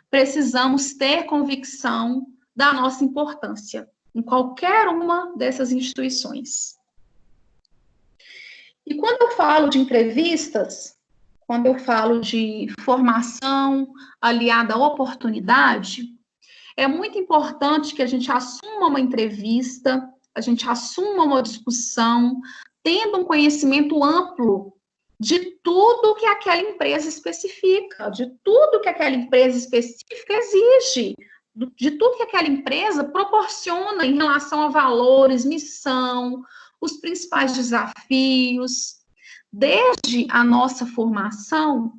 precisamos ter convicção da nossa importância em qualquer uma dessas instituições. E quando eu falo de entrevistas, quando eu falo de formação aliada à oportunidade, é muito importante que a gente assuma uma entrevista, a gente assuma uma discussão, tendo um conhecimento amplo de tudo que aquela empresa especifica, de tudo que aquela empresa específica exige, de tudo que aquela empresa proporciona em relação a valores, missão, os principais desafios. Desde a nossa formação,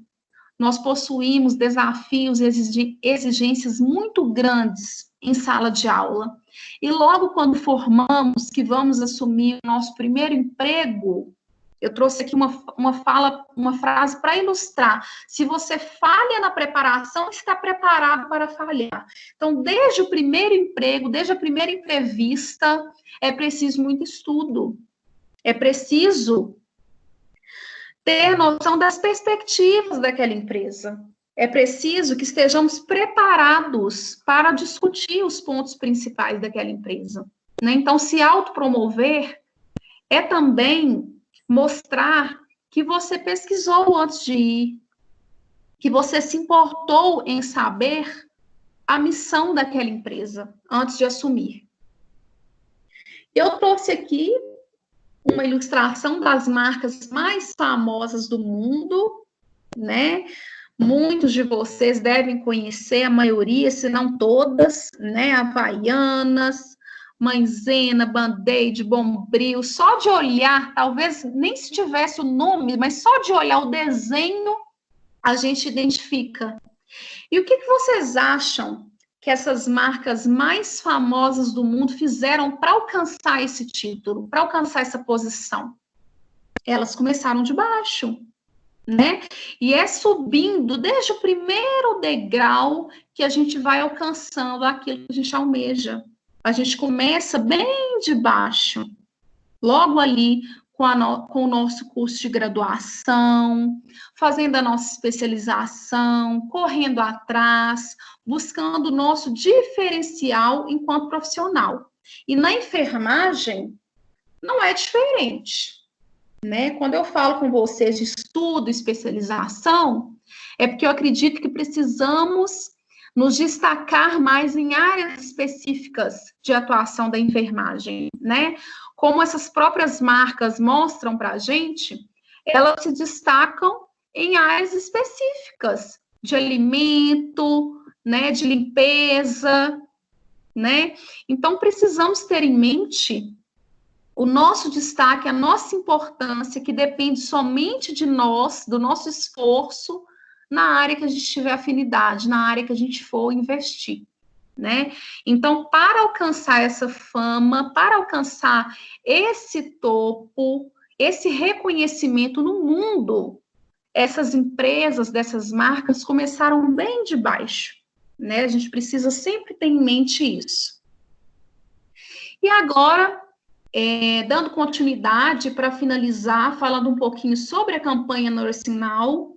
nós possuímos desafios e exigências muito grandes em sala de aula. E logo quando formamos, que vamos assumir o nosso primeiro emprego, eu trouxe aqui uma frase para ilustrar. Se você falha na preparação, está preparado para falhar. Então, desde o primeiro emprego, desde a primeira entrevista, é preciso muito estudo. É preciso ter noção das perspectivas daquela empresa. É preciso que estejamos preparados para discutir os pontos principais daquela empresa, né? Então, se autopromover é também mostrar que você pesquisou antes de ir, que você se importou em saber a missão daquela empresa antes de assumir. Eu trouxe aqui uma ilustração das marcas mais famosas do mundo, né? Muitos de vocês devem conhecer, a maioria, se não todas, né? Havaianas, Maizena, Band-Aid, Bombril, só de olhar, talvez nem se tivesse o nome, mas só de olhar o desenho, a gente identifica. E o que vocês acham que essas marcas mais famosas do mundo fizeram para alcançar esse título, para alcançar essa posição? Elas começaram de baixo, né? E é subindo desde o primeiro degrau que a gente vai alcançando aquilo que a gente almeja. A gente começa bem de baixo, logo ali com o nosso curso de graduação, fazendo a nossa especialização, correndo atrás, buscando o nosso diferencial enquanto profissional. E na enfermagem, não é diferente, né? Quando eu falo com vocês de estudo, especialização, é porque eu acredito que precisamos nos destacar mais em áreas específicas de atuação da enfermagem, né? Como essas próprias marcas mostram para a gente, elas se destacam em áreas específicas, de alimento, né, de limpeza, né? Então, precisamos ter em mente o nosso destaque, a nossa importância, que depende somente de nós, do nosso esforço, na área que a gente tiver afinidade, na área que a gente for investir, né? Então, para alcançar essa fama, para alcançar esse topo, esse reconhecimento no mundo, essas empresas, dessas marcas, começaram bem de baixo, né? A gente precisa sempre ter em mente isso. E agora, dando continuidade para finalizar, falando um pouquinho sobre a campanha Nursing Now.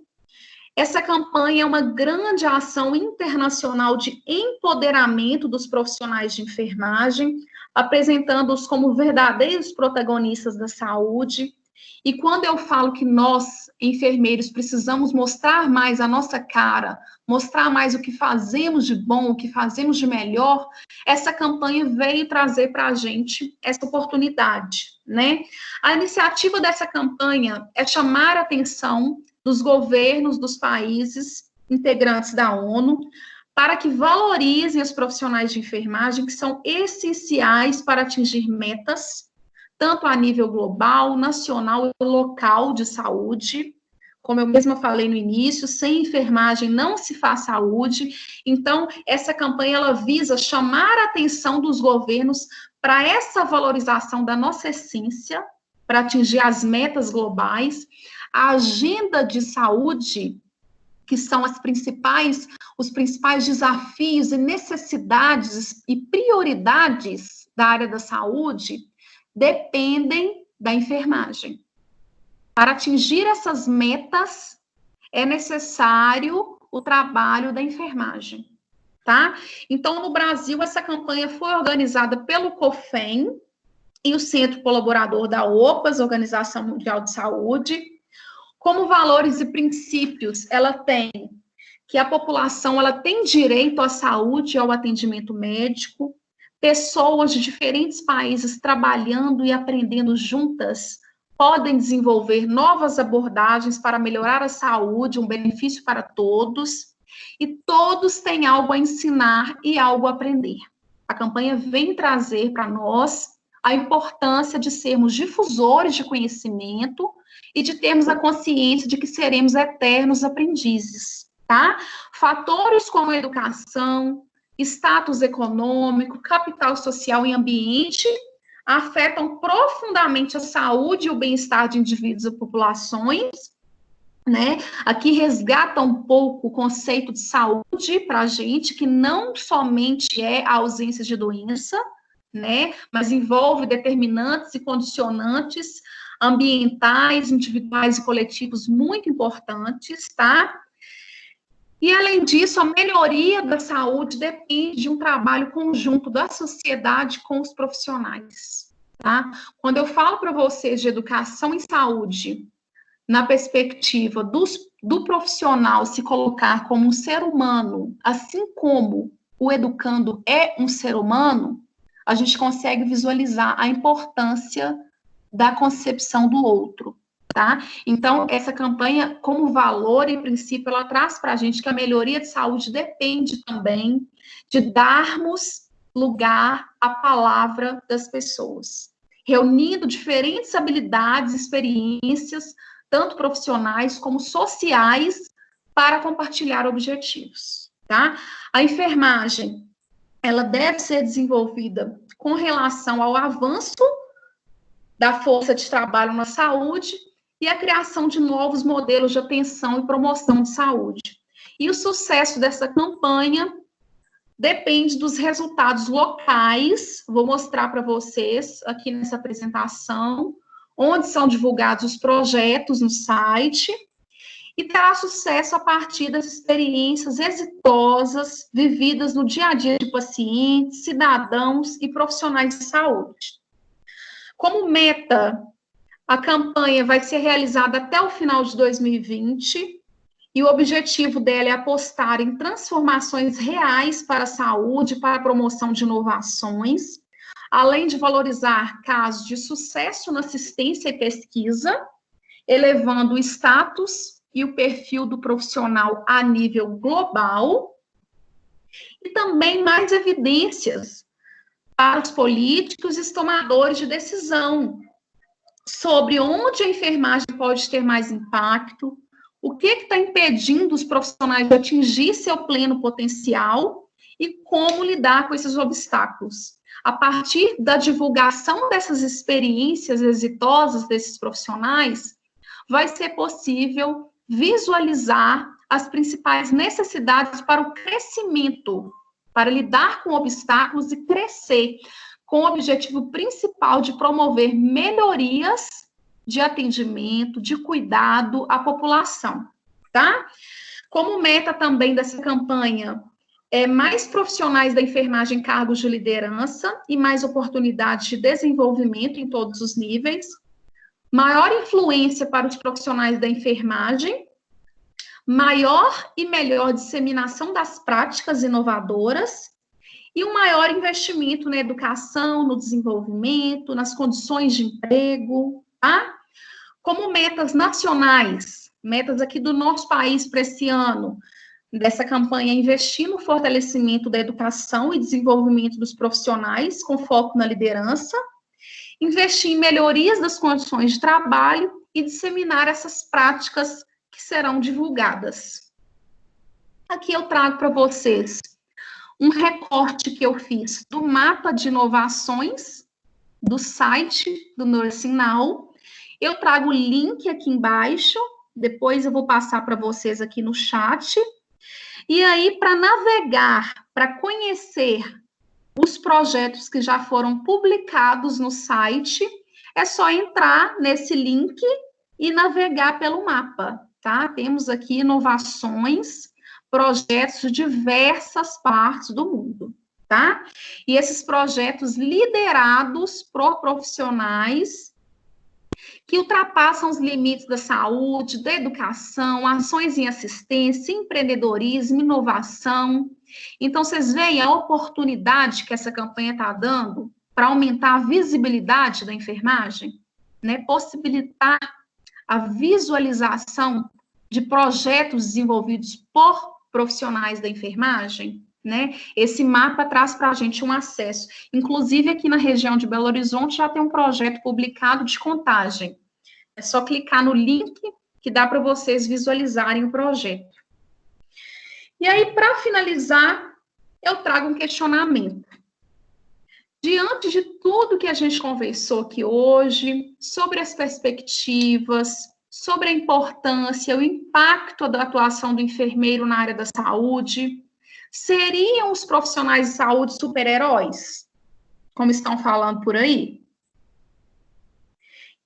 Essa campanha é uma grande ação internacional de empoderamento dos profissionais de enfermagem, apresentando-os como verdadeiros protagonistas da saúde. E quando eu falo que nós, enfermeiros, precisamos mostrar mais a nossa cara, mostrar mais o que fazemos de bom, o que fazemos de melhor, essa campanha veio trazer para a gente essa oportunidade, né? A iniciativa dessa campanha é chamar a atenção dos governos dos países integrantes da ONU, para que valorizem os profissionais de enfermagem, que são essenciais para atingir metas, tanto a nível global, nacional e local de saúde. Como eu mesma falei no início, sem enfermagem não se faz saúde. Então, essa campanha ela visa chamar a atenção dos governos para essa valorização da nossa essência, para atingir as metas globais. A agenda de saúde, que são os principais desafios e necessidades e prioridades da área da saúde, dependem da enfermagem. Para atingir essas metas, é necessário o trabalho da enfermagem, tá? Então, no Brasil, essa campanha foi organizada pelo COFEM e o Centro Colaborador da OPAS, Organização Mundial de Saúde. Como valores e princípios, ela tem que a população ela tem direito à saúde e ao atendimento médico, pessoas de diferentes países trabalhando e aprendendo juntas podem desenvolver novas abordagens para melhorar a saúde, um benefício para todos, e todos têm algo a ensinar e algo a aprender. A campanha vem trazer para nós a importância de sermos difusores de conhecimento e de termos a consciência de que seremos eternos aprendizes, tá? Fatores como educação, status econômico, capital social e ambiente afetam profundamente a saúde e o bem-estar de indivíduos e populações, né? Aqui resgata um pouco o conceito de saúde para a gente, que não somente é a ausência de doença, né? Mas envolve determinantes e condicionantes ambientais, individuais e coletivos muito importantes, tá? E, além disso, a melhoria da saúde depende de um trabalho conjunto da sociedade com os profissionais, tá? Quando eu falo para vocês de educação em saúde, na perspectiva do profissional se colocar como um ser humano, assim como o educando é um ser humano, a gente consegue visualizar a importância da concepção do outro, tá? Então, essa campanha, como valor e princípio, ela traz para a gente que a melhoria de saúde depende também de darmos lugar à palavra das pessoas, reunindo diferentes habilidades, experiências, tanto profissionais como sociais, para compartilhar objetivos, tá? A enfermagem, ela deve ser desenvolvida com relação ao avanço da força de trabalho na saúde e a criação de novos modelos de atenção e promoção de saúde. E o sucesso dessa campanha depende dos resultados locais. Vou mostrar para vocês aqui nessa apresentação, onde são divulgados os projetos no site, e terá sucesso a partir das experiências exitosas vividas no dia a dia de pacientes, cidadãos e profissionais de saúde. Como meta, a campanha vai ser realizada até o final de 2020, e o objetivo dela é apostar em transformações reais para a saúde, para a promoção de inovações, além de valorizar casos de sucesso na assistência e pesquisa, elevando o status e o perfil do profissional a nível global, e também mais evidências para os políticos e tomadores de decisão sobre onde a enfermagem pode ter mais impacto, o que está impedindo os profissionais de atingir seu pleno potencial e como lidar com esses obstáculos. A partir da divulgação dessas experiências exitosas desses profissionais, vai ser possível visualizar as principais necessidades para o crescimento, para lidar com obstáculos e crescer, com o objetivo principal de promover melhorias de atendimento, de cuidado à população, tá? Como meta também dessa campanha, mais profissionais da enfermagem em cargos de liderança e mais oportunidades de desenvolvimento em todos os níveis, maior influência para os profissionais da enfermagem, maior e melhor disseminação das práticas inovadoras e um maior investimento na educação, no desenvolvimento, nas condições de emprego, tá? Como metas nacionais, metas aqui do nosso país para esse ano, dessa campanha, investir no fortalecimento da educação e desenvolvimento dos profissionais, com foco na liderança, investir em melhorias das condições de trabalho e disseminar essas práticas que serão divulgadas. Aqui eu trago para vocês um recorte que eu fiz do mapa de inovações do site do Nursing Now. Eu trago o link aqui embaixo, depois eu vou passar para vocês aqui no chat. E aí, para navegar, para conhecer os projetos que já foram publicados no site, é só entrar nesse link e navegar pelo mapa, tá? Temos aqui inovações, projetos de diversas partes do mundo, tá? E esses projetos liderados por profissionais que ultrapassam os limites da saúde, da educação, ações em assistência, empreendedorismo, inovação. Então, vocês veem a oportunidade que essa campanha está dando para aumentar a visibilidade da enfermagem, né? Possibilitar a visualização de projetos desenvolvidos por profissionais da enfermagem, né? Esse mapa traz para a gente um acesso. Inclusive, aqui na região de Belo Horizonte já tem um projeto publicado de contagem. É só clicar no link que dá para vocês visualizarem o projeto. E aí, para finalizar, eu trago um questionamento. Diante de tudo que a gente conversou aqui hoje, sobre as perspectivas, sobre a importância, o impacto da atuação do enfermeiro na área da saúde, seriam os profissionais de saúde super-heróis? como estão falando por aí?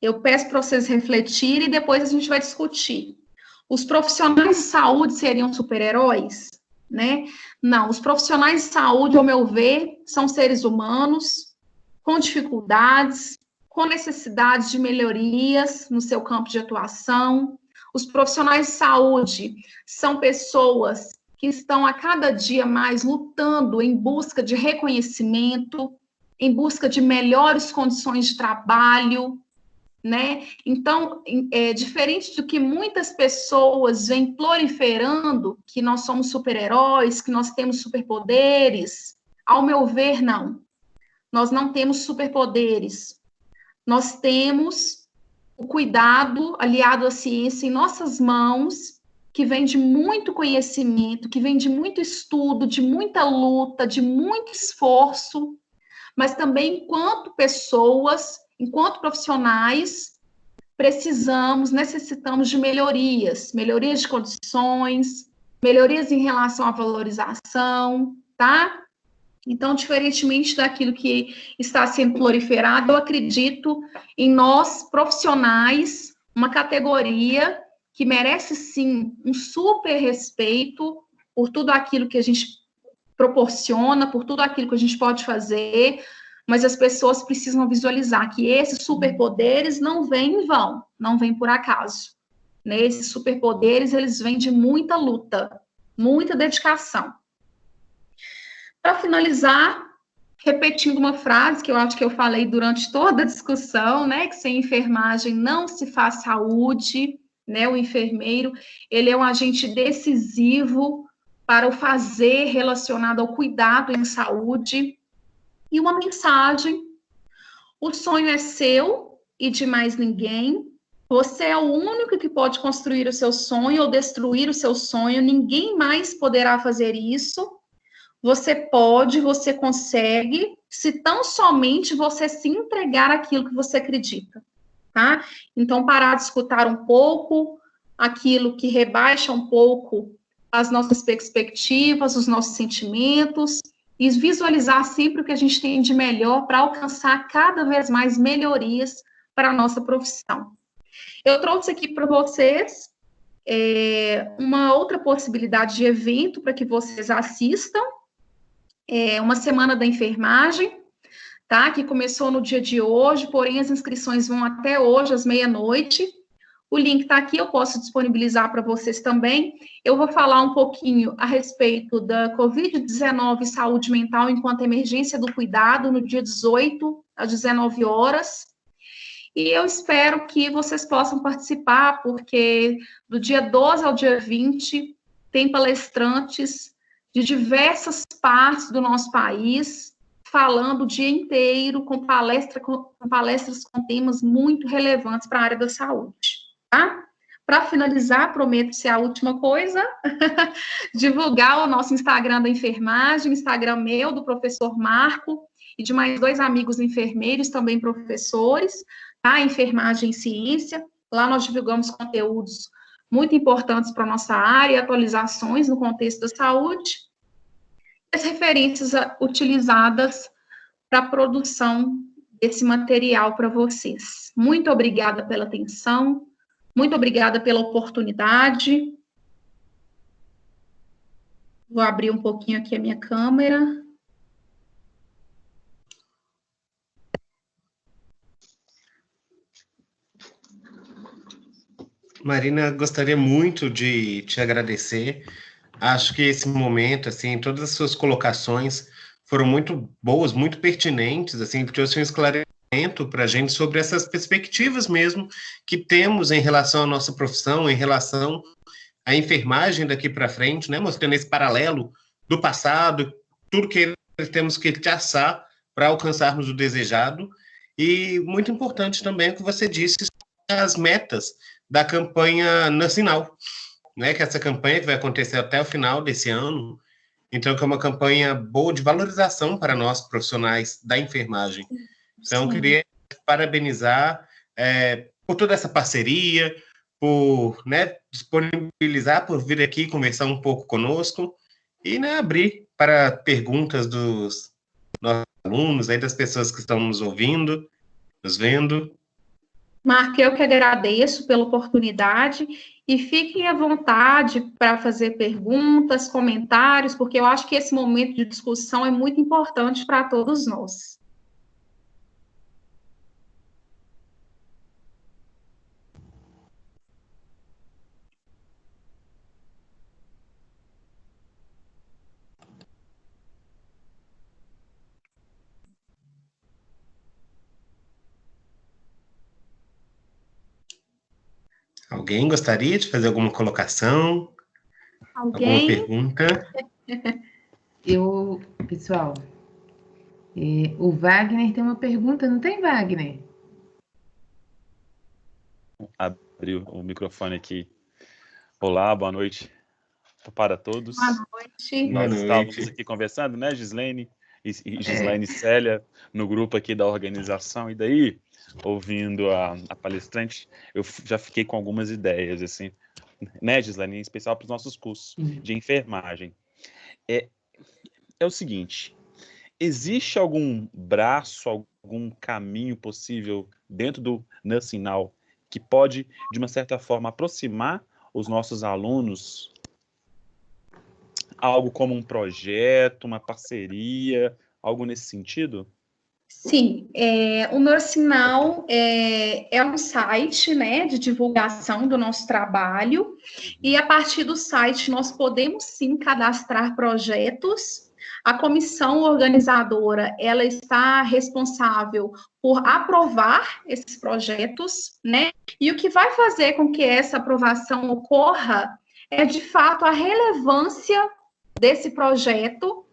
Eu peço para vocês refletirem e depois a gente vai discutir. Os profissionais de saúde seriam super-heróis, né? Não, os profissionais de saúde, ao meu ver, são seres humanos com dificuldades, com necessidades de melhorias no seu campo de atuação. Os profissionais de saúde são pessoas que estão a cada dia mais lutando em busca de reconhecimento, em busca de melhores condições de trabalho, né? Então, diferente do que muitas pessoas vêm proliferando, que nós somos super-heróis, que nós temos superpoderes, ao meu ver, não. Nós não temos superpoderes. Nós temos o cuidado aliado à ciência em nossas mãos, que vem de muito conhecimento, que vem de muito estudo, de muita luta, de muito esforço, mas também enquanto pessoas, enquanto profissionais, necessitamos de melhorias de condições, melhorias em relação à valorização, tá? Então, diferentemente daquilo que está sendo proliferado, eu acredito em nós, profissionais, uma categoria que merece, sim, um super respeito por tudo aquilo que a gente proporciona, por tudo aquilo que a gente pode fazer, mas as pessoas precisam visualizar que esses superpoderes não vêm em vão, não vêm por acaso. Né? Esses superpoderes, eles vêm de muita luta, muita dedicação. Para finalizar, repetindo uma frase que eu acho que eu falei durante toda a discussão, né, que sem enfermagem não se faz saúde, né, o enfermeiro, ele é um agente decisivo para o fazer relacionado ao cuidado em saúde. E uma mensagem: o sonho é seu e de mais ninguém. Você é o único que pode construir o seu sonho ou destruir o seu sonho. Ninguém mais poderá fazer isso. Você pode, você consegue, se tão somente você se entregar àquilo que você acredita, tá? Então, parar de escutar um pouco aquilo que rebaixa um pouco as nossas perspectivas, os nossos sentimentos, e visualizar sempre o que a gente tem de melhor para alcançar cada vez mais melhorias para a nossa profissão. Eu trouxe aqui para vocês uma outra possibilidade de evento para que vocês assistam, uma semana da enfermagem, tá? Que começou no dia de hoje, porém as inscrições vão até hoje, às 12:30. O link está aqui, eu posso disponibilizar para vocês também. Eu vou falar um pouquinho a respeito da Covid-19 e saúde mental enquanto emergência do cuidado, no dia 18, às 19 horas. E eu espero que vocês possam participar, porque do dia 12 ao dia 20, tem palestrantes de diversas partes do nosso país, falando o dia inteiro, com palestras com temas muito relevantes para a área da saúde, tá? Para finalizar, prometo ser a última coisa, divulgar o nosso Instagram da enfermagem, Instagram meu, do professor Marco, e de mais 2 amigos enfermeiros, também professores, tá? Enfermagem e Ciência. Lá nós divulgamos conteúdos muito importantes para a nossa área, atualizações no contexto da saúde, as referências utilizadas para a produção desse material para vocês. Muito obrigada pela atenção, muito obrigada pela oportunidade. Vou abrir um pouquinho aqui a minha câmera. Marina, gostaria muito de te agradecer. Acho que esse momento, assim, todas as suas colocações foram muito boas, muito pertinentes, assim, porque trouxe um esclarecimento para a gente sobre essas perspectivas mesmo que temos em relação à nossa profissão, em relação à enfermagem daqui para frente, né, mostrando esse paralelo do passado, tudo que temos que traçar para alcançarmos o desejado. E muito importante também o que você disse, as metas da campanha nacional, né, que essa campanha que vai acontecer até o final desse ano, então que é uma campanha boa de valorização para nós profissionais da enfermagem. Então, eu queria parabenizar por toda essa parceria, por, né, disponibilizar, por vir aqui conversar um pouco conosco e, né, abrir para perguntas dos nossos alunos, aí das pessoas que estão nos ouvindo, nos vendo. Marco, eu que agradeço pela oportunidade e fiquem à vontade para fazer perguntas, comentários, porque eu acho que esse momento de discussão é muito importante para todos nós. Alguém gostaria de fazer alguma colocação? Alguma Alguém? pergunta? Pessoal, o Wagner tem uma pergunta, não tem, Wagner? Abriu o microfone aqui. Olá, boa noite para todos. Boa noite. Nós estávamos aqui conversando, né, Gislaine e Gislaine Célia, no grupo aqui da organização, e daí, ouvindo a palestrante, eu já fiquei com algumas ideias, assim, né, Gislaine, em especial para os nossos cursos de enfermagem. É o seguinte, existe algum braço, algum caminho possível dentro do Nursing Now que pode, de uma certa forma, aproximar os nossos alunos, algo como um projeto, uma parceria, algo nesse sentido? Sim, o Nursing Now é um site, né, de divulgação do nosso trabalho, e a partir do site nós podemos sim cadastrar projetos. A comissão organizadora, ela está responsável por aprovar esses projetos, né? E o que vai fazer com que essa aprovação ocorra é, de fato, a relevância desse projeto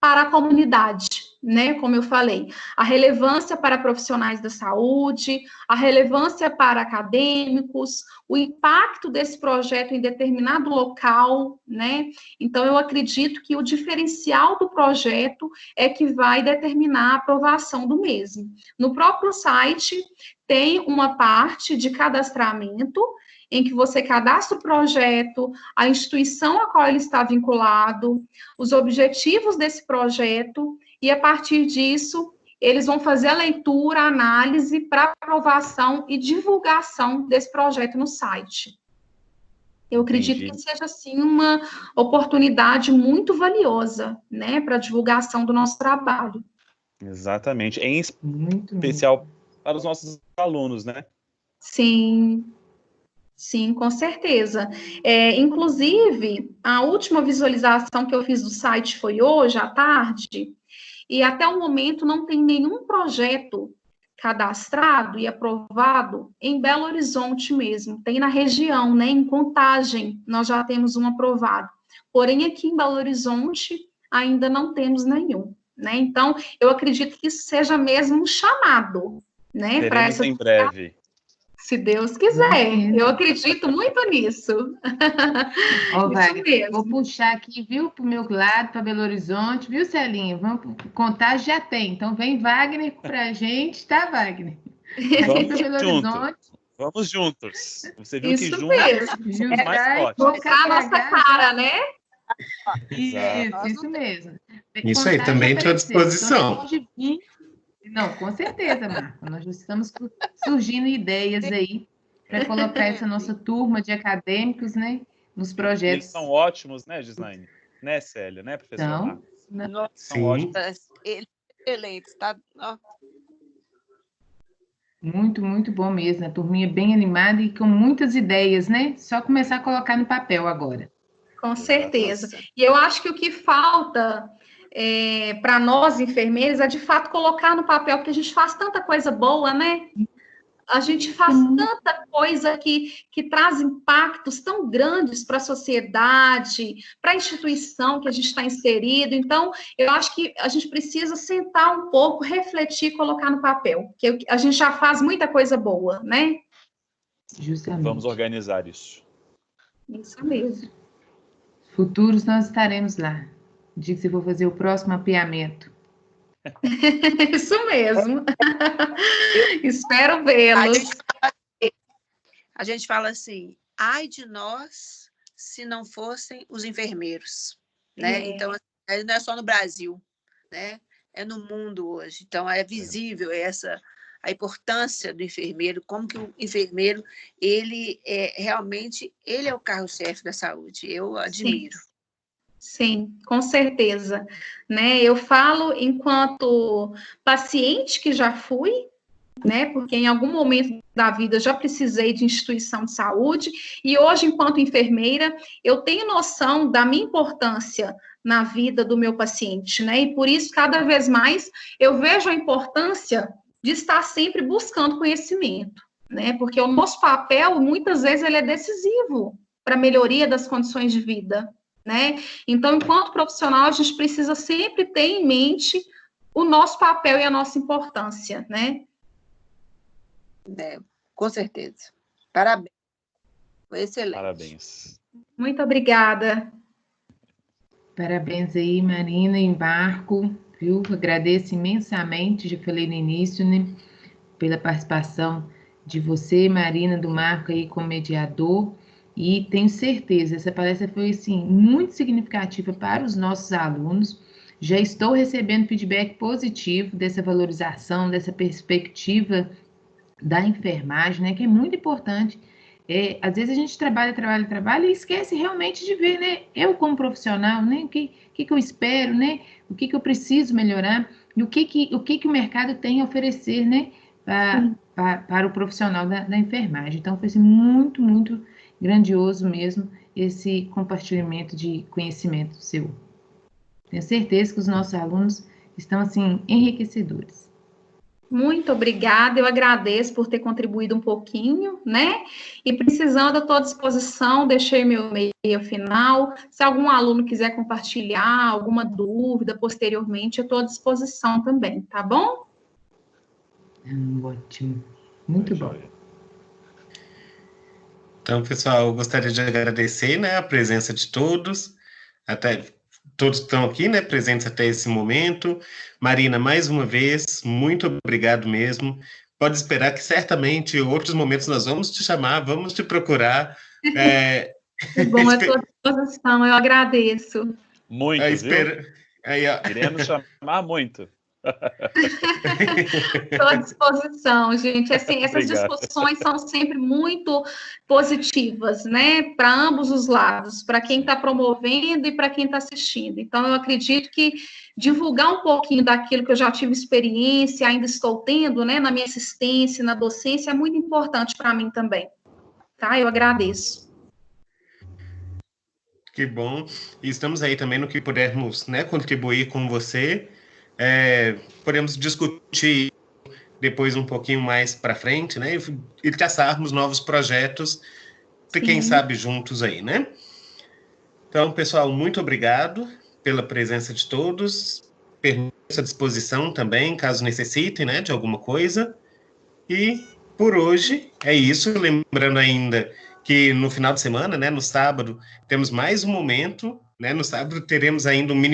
para a comunidade, né? Como eu falei, a relevância para profissionais da saúde, a relevância para acadêmicos, o impacto desse projeto em determinado local, né? Então, eu acredito que o diferencial do projeto é que vai determinar a aprovação do mesmo. No próprio site, tem uma parte de cadastramento, em que você cadastra o projeto, a instituição a qual ele está vinculado, os objetivos desse projeto, e a partir disso, eles vão fazer a leitura, a análise para aprovação e divulgação desse projeto no site. Eu acredito que seja, assim, uma oportunidade muito valiosa, né, para a divulgação do nosso trabalho. Exatamente. Em especial para os nossos alunos, né? Sim. Sim, com certeza. Inclusive, a última visualização que eu fiz do site foi hoje à tarde, e até o momento não tem nenhum projeto cadastrado e aprovado em Belo Horizonte mesmo. Tem na região, né? Em Contagem, nós já temos um aprovado. Porém, aqui em Belo Horizonte, ainda não temos nenhum, né? Então, eu acredito que isso seja mesmo um chamado, né? Para essa em breve. Se Deus quiser, eu acredito muito nisso. Ó, Wagner, mesmo. Vou puxar aqui, viu, para o meu lado, para Belo Horizonte, viu, Celinha? Vamos contar, já tem. Então, vem Wagner para a gente, tá, Wagner? Vamos Belo Horizonte. Vamos juntos. Você viu isso que juntos mesmo. mais forte. Mostrar a nossa cara, né? Isso mesmo. Isso aí, também estou à disposição. Não, com certeza, Marco. Nós estamos surgindo ideias aí para colocar essa nossa turma de acadêmicos, né, nos projetos. Eles são ótimos, né, Gislaine? Né, Célia? Né, professor? São ótimos. Excelentes, tá? Muito, muito bom mesmo. A turminha bem animada e com muitas ideias, né? Só começar a colocar no papel agora. Com certeza. E eu acho que o que falta para nós, enfermeiros, é de fato colocar no papel, porque a gente faz tanta coisa boa, né? A gente faz tanta coisa que traz impactos tão grandes para a sociedade, para a instituição que a gente está inserido. Então, eu acho que a gente precisa sentar um pouco, refletir e colocar no papel, porque a gente já faz muita coisa boa, né? Justamente. Vamos organizar isso. Isso mesmo. Futuros nós estaremos lá. Dia que você for fazer o próximo mapeamento. Isso mesmo. Espero vê-los. A gente fala assim, ai de nós se não fossem os enfermeiros, né? Então, não é só no Brasil, né? no mundo hoje. Então, é visível a importância do enfermeiro, como que o enfermeiro, ele realmente, ele é o carro-chefe da saúde. Eu admiro. Sim, com certeza, né? Eu falo enquanto paciente que já fui, né? Porque em algum momento da vida já precisei de instituição de saúde e hoje, enquanto enfermeira, eu tenho noção da minha importância na vida do meu paciente, né? E por isso, cada vez mais, eu vejo a importância de estar sempre buscando conhecimento, né? Porque o nosso papel, muitas vezes, ele é decisivo para a melhoria das condições de vida, né? Então, enquanto profissional, a gente precisa sempre ter em mente o nosso papel e a nossa importância, né? Com certeza. Parabéns. Foi excelente. Parabéns. Muito obrigada. Parabéns aí, Marina e Marco, viu? Agradeço imensamente, já falei no início, né? Pela participação de você, Marina, do Marco aí como mediador. E tenho certeza, essa palestra foi, assim, muito significativa para os nossos alunos. Já estou recebendo feedback positivo dessa valorização, dessa perspectiva da enfermagem, né, que é muito importante. Às vezes a gente trabalha e esquece realmente de ver, né, eu como profissional, né, o que eu espero, né, o que eu preciso melhorar, e o que o mercado tem a oferecer, né, para o profissional da enfermagem. Então, foi assim, muito, muito grandioso mesmo esse compartilhamento de conhecimento seu. Tenho certeza que os nossos alunos estão, assim, enriquecedores. Muito obrigada, eu agradeço por ter contribuído um pouquinho, né? E precisando, eu estou à disposição, deixei meu e-mail final. Se algum aluno quiser compartilhar alguma dúvida posteriormente, eu estou à disposição também, tá bom? Ótimo, muito bom. Então, pessoal, eu gostaria de agradecer, né, a presença de todos, até todos que estão aqui, né, presentes até esse momento. Marina, mais uma vez, muito obrigado mesmo. Pode esperar que certamente em outros momentos nós vamos te chamar, vamos te procurar. Bom, eu estou à disposição, eu agradeço. Muito, viu? Aí, ó. Iremos chamar muito. Estou à disposição, gente. Assim, essas discussões são sempre muito positivas, né? Para ambos os lados, para quem está promovendo e para quem está assistindo. Então, eu acredito que divulgar um pouquinho daquilo que eu já tive experiência, ainda estou tendo, né? Na minha assistência, na docência, é muito importante para mim também. Tá? Eu agradeço. Que bom. E estamos aí também no que pudermos, né, contribuir com você. Podemos discutir depois um pouquinho mais para frente, né, e traçarmos novos projetos, quem sabe juntos aí, né? Então, pessoal, muito obrigado pela presença de todos. Permaneço à disposição também, caso necessitem, né, de alguma coisa. E por hoje é isso. Lembrando ainda que no final de semana, né, no sábado, temos mais um momento, né? No sábado teremos ainda um mini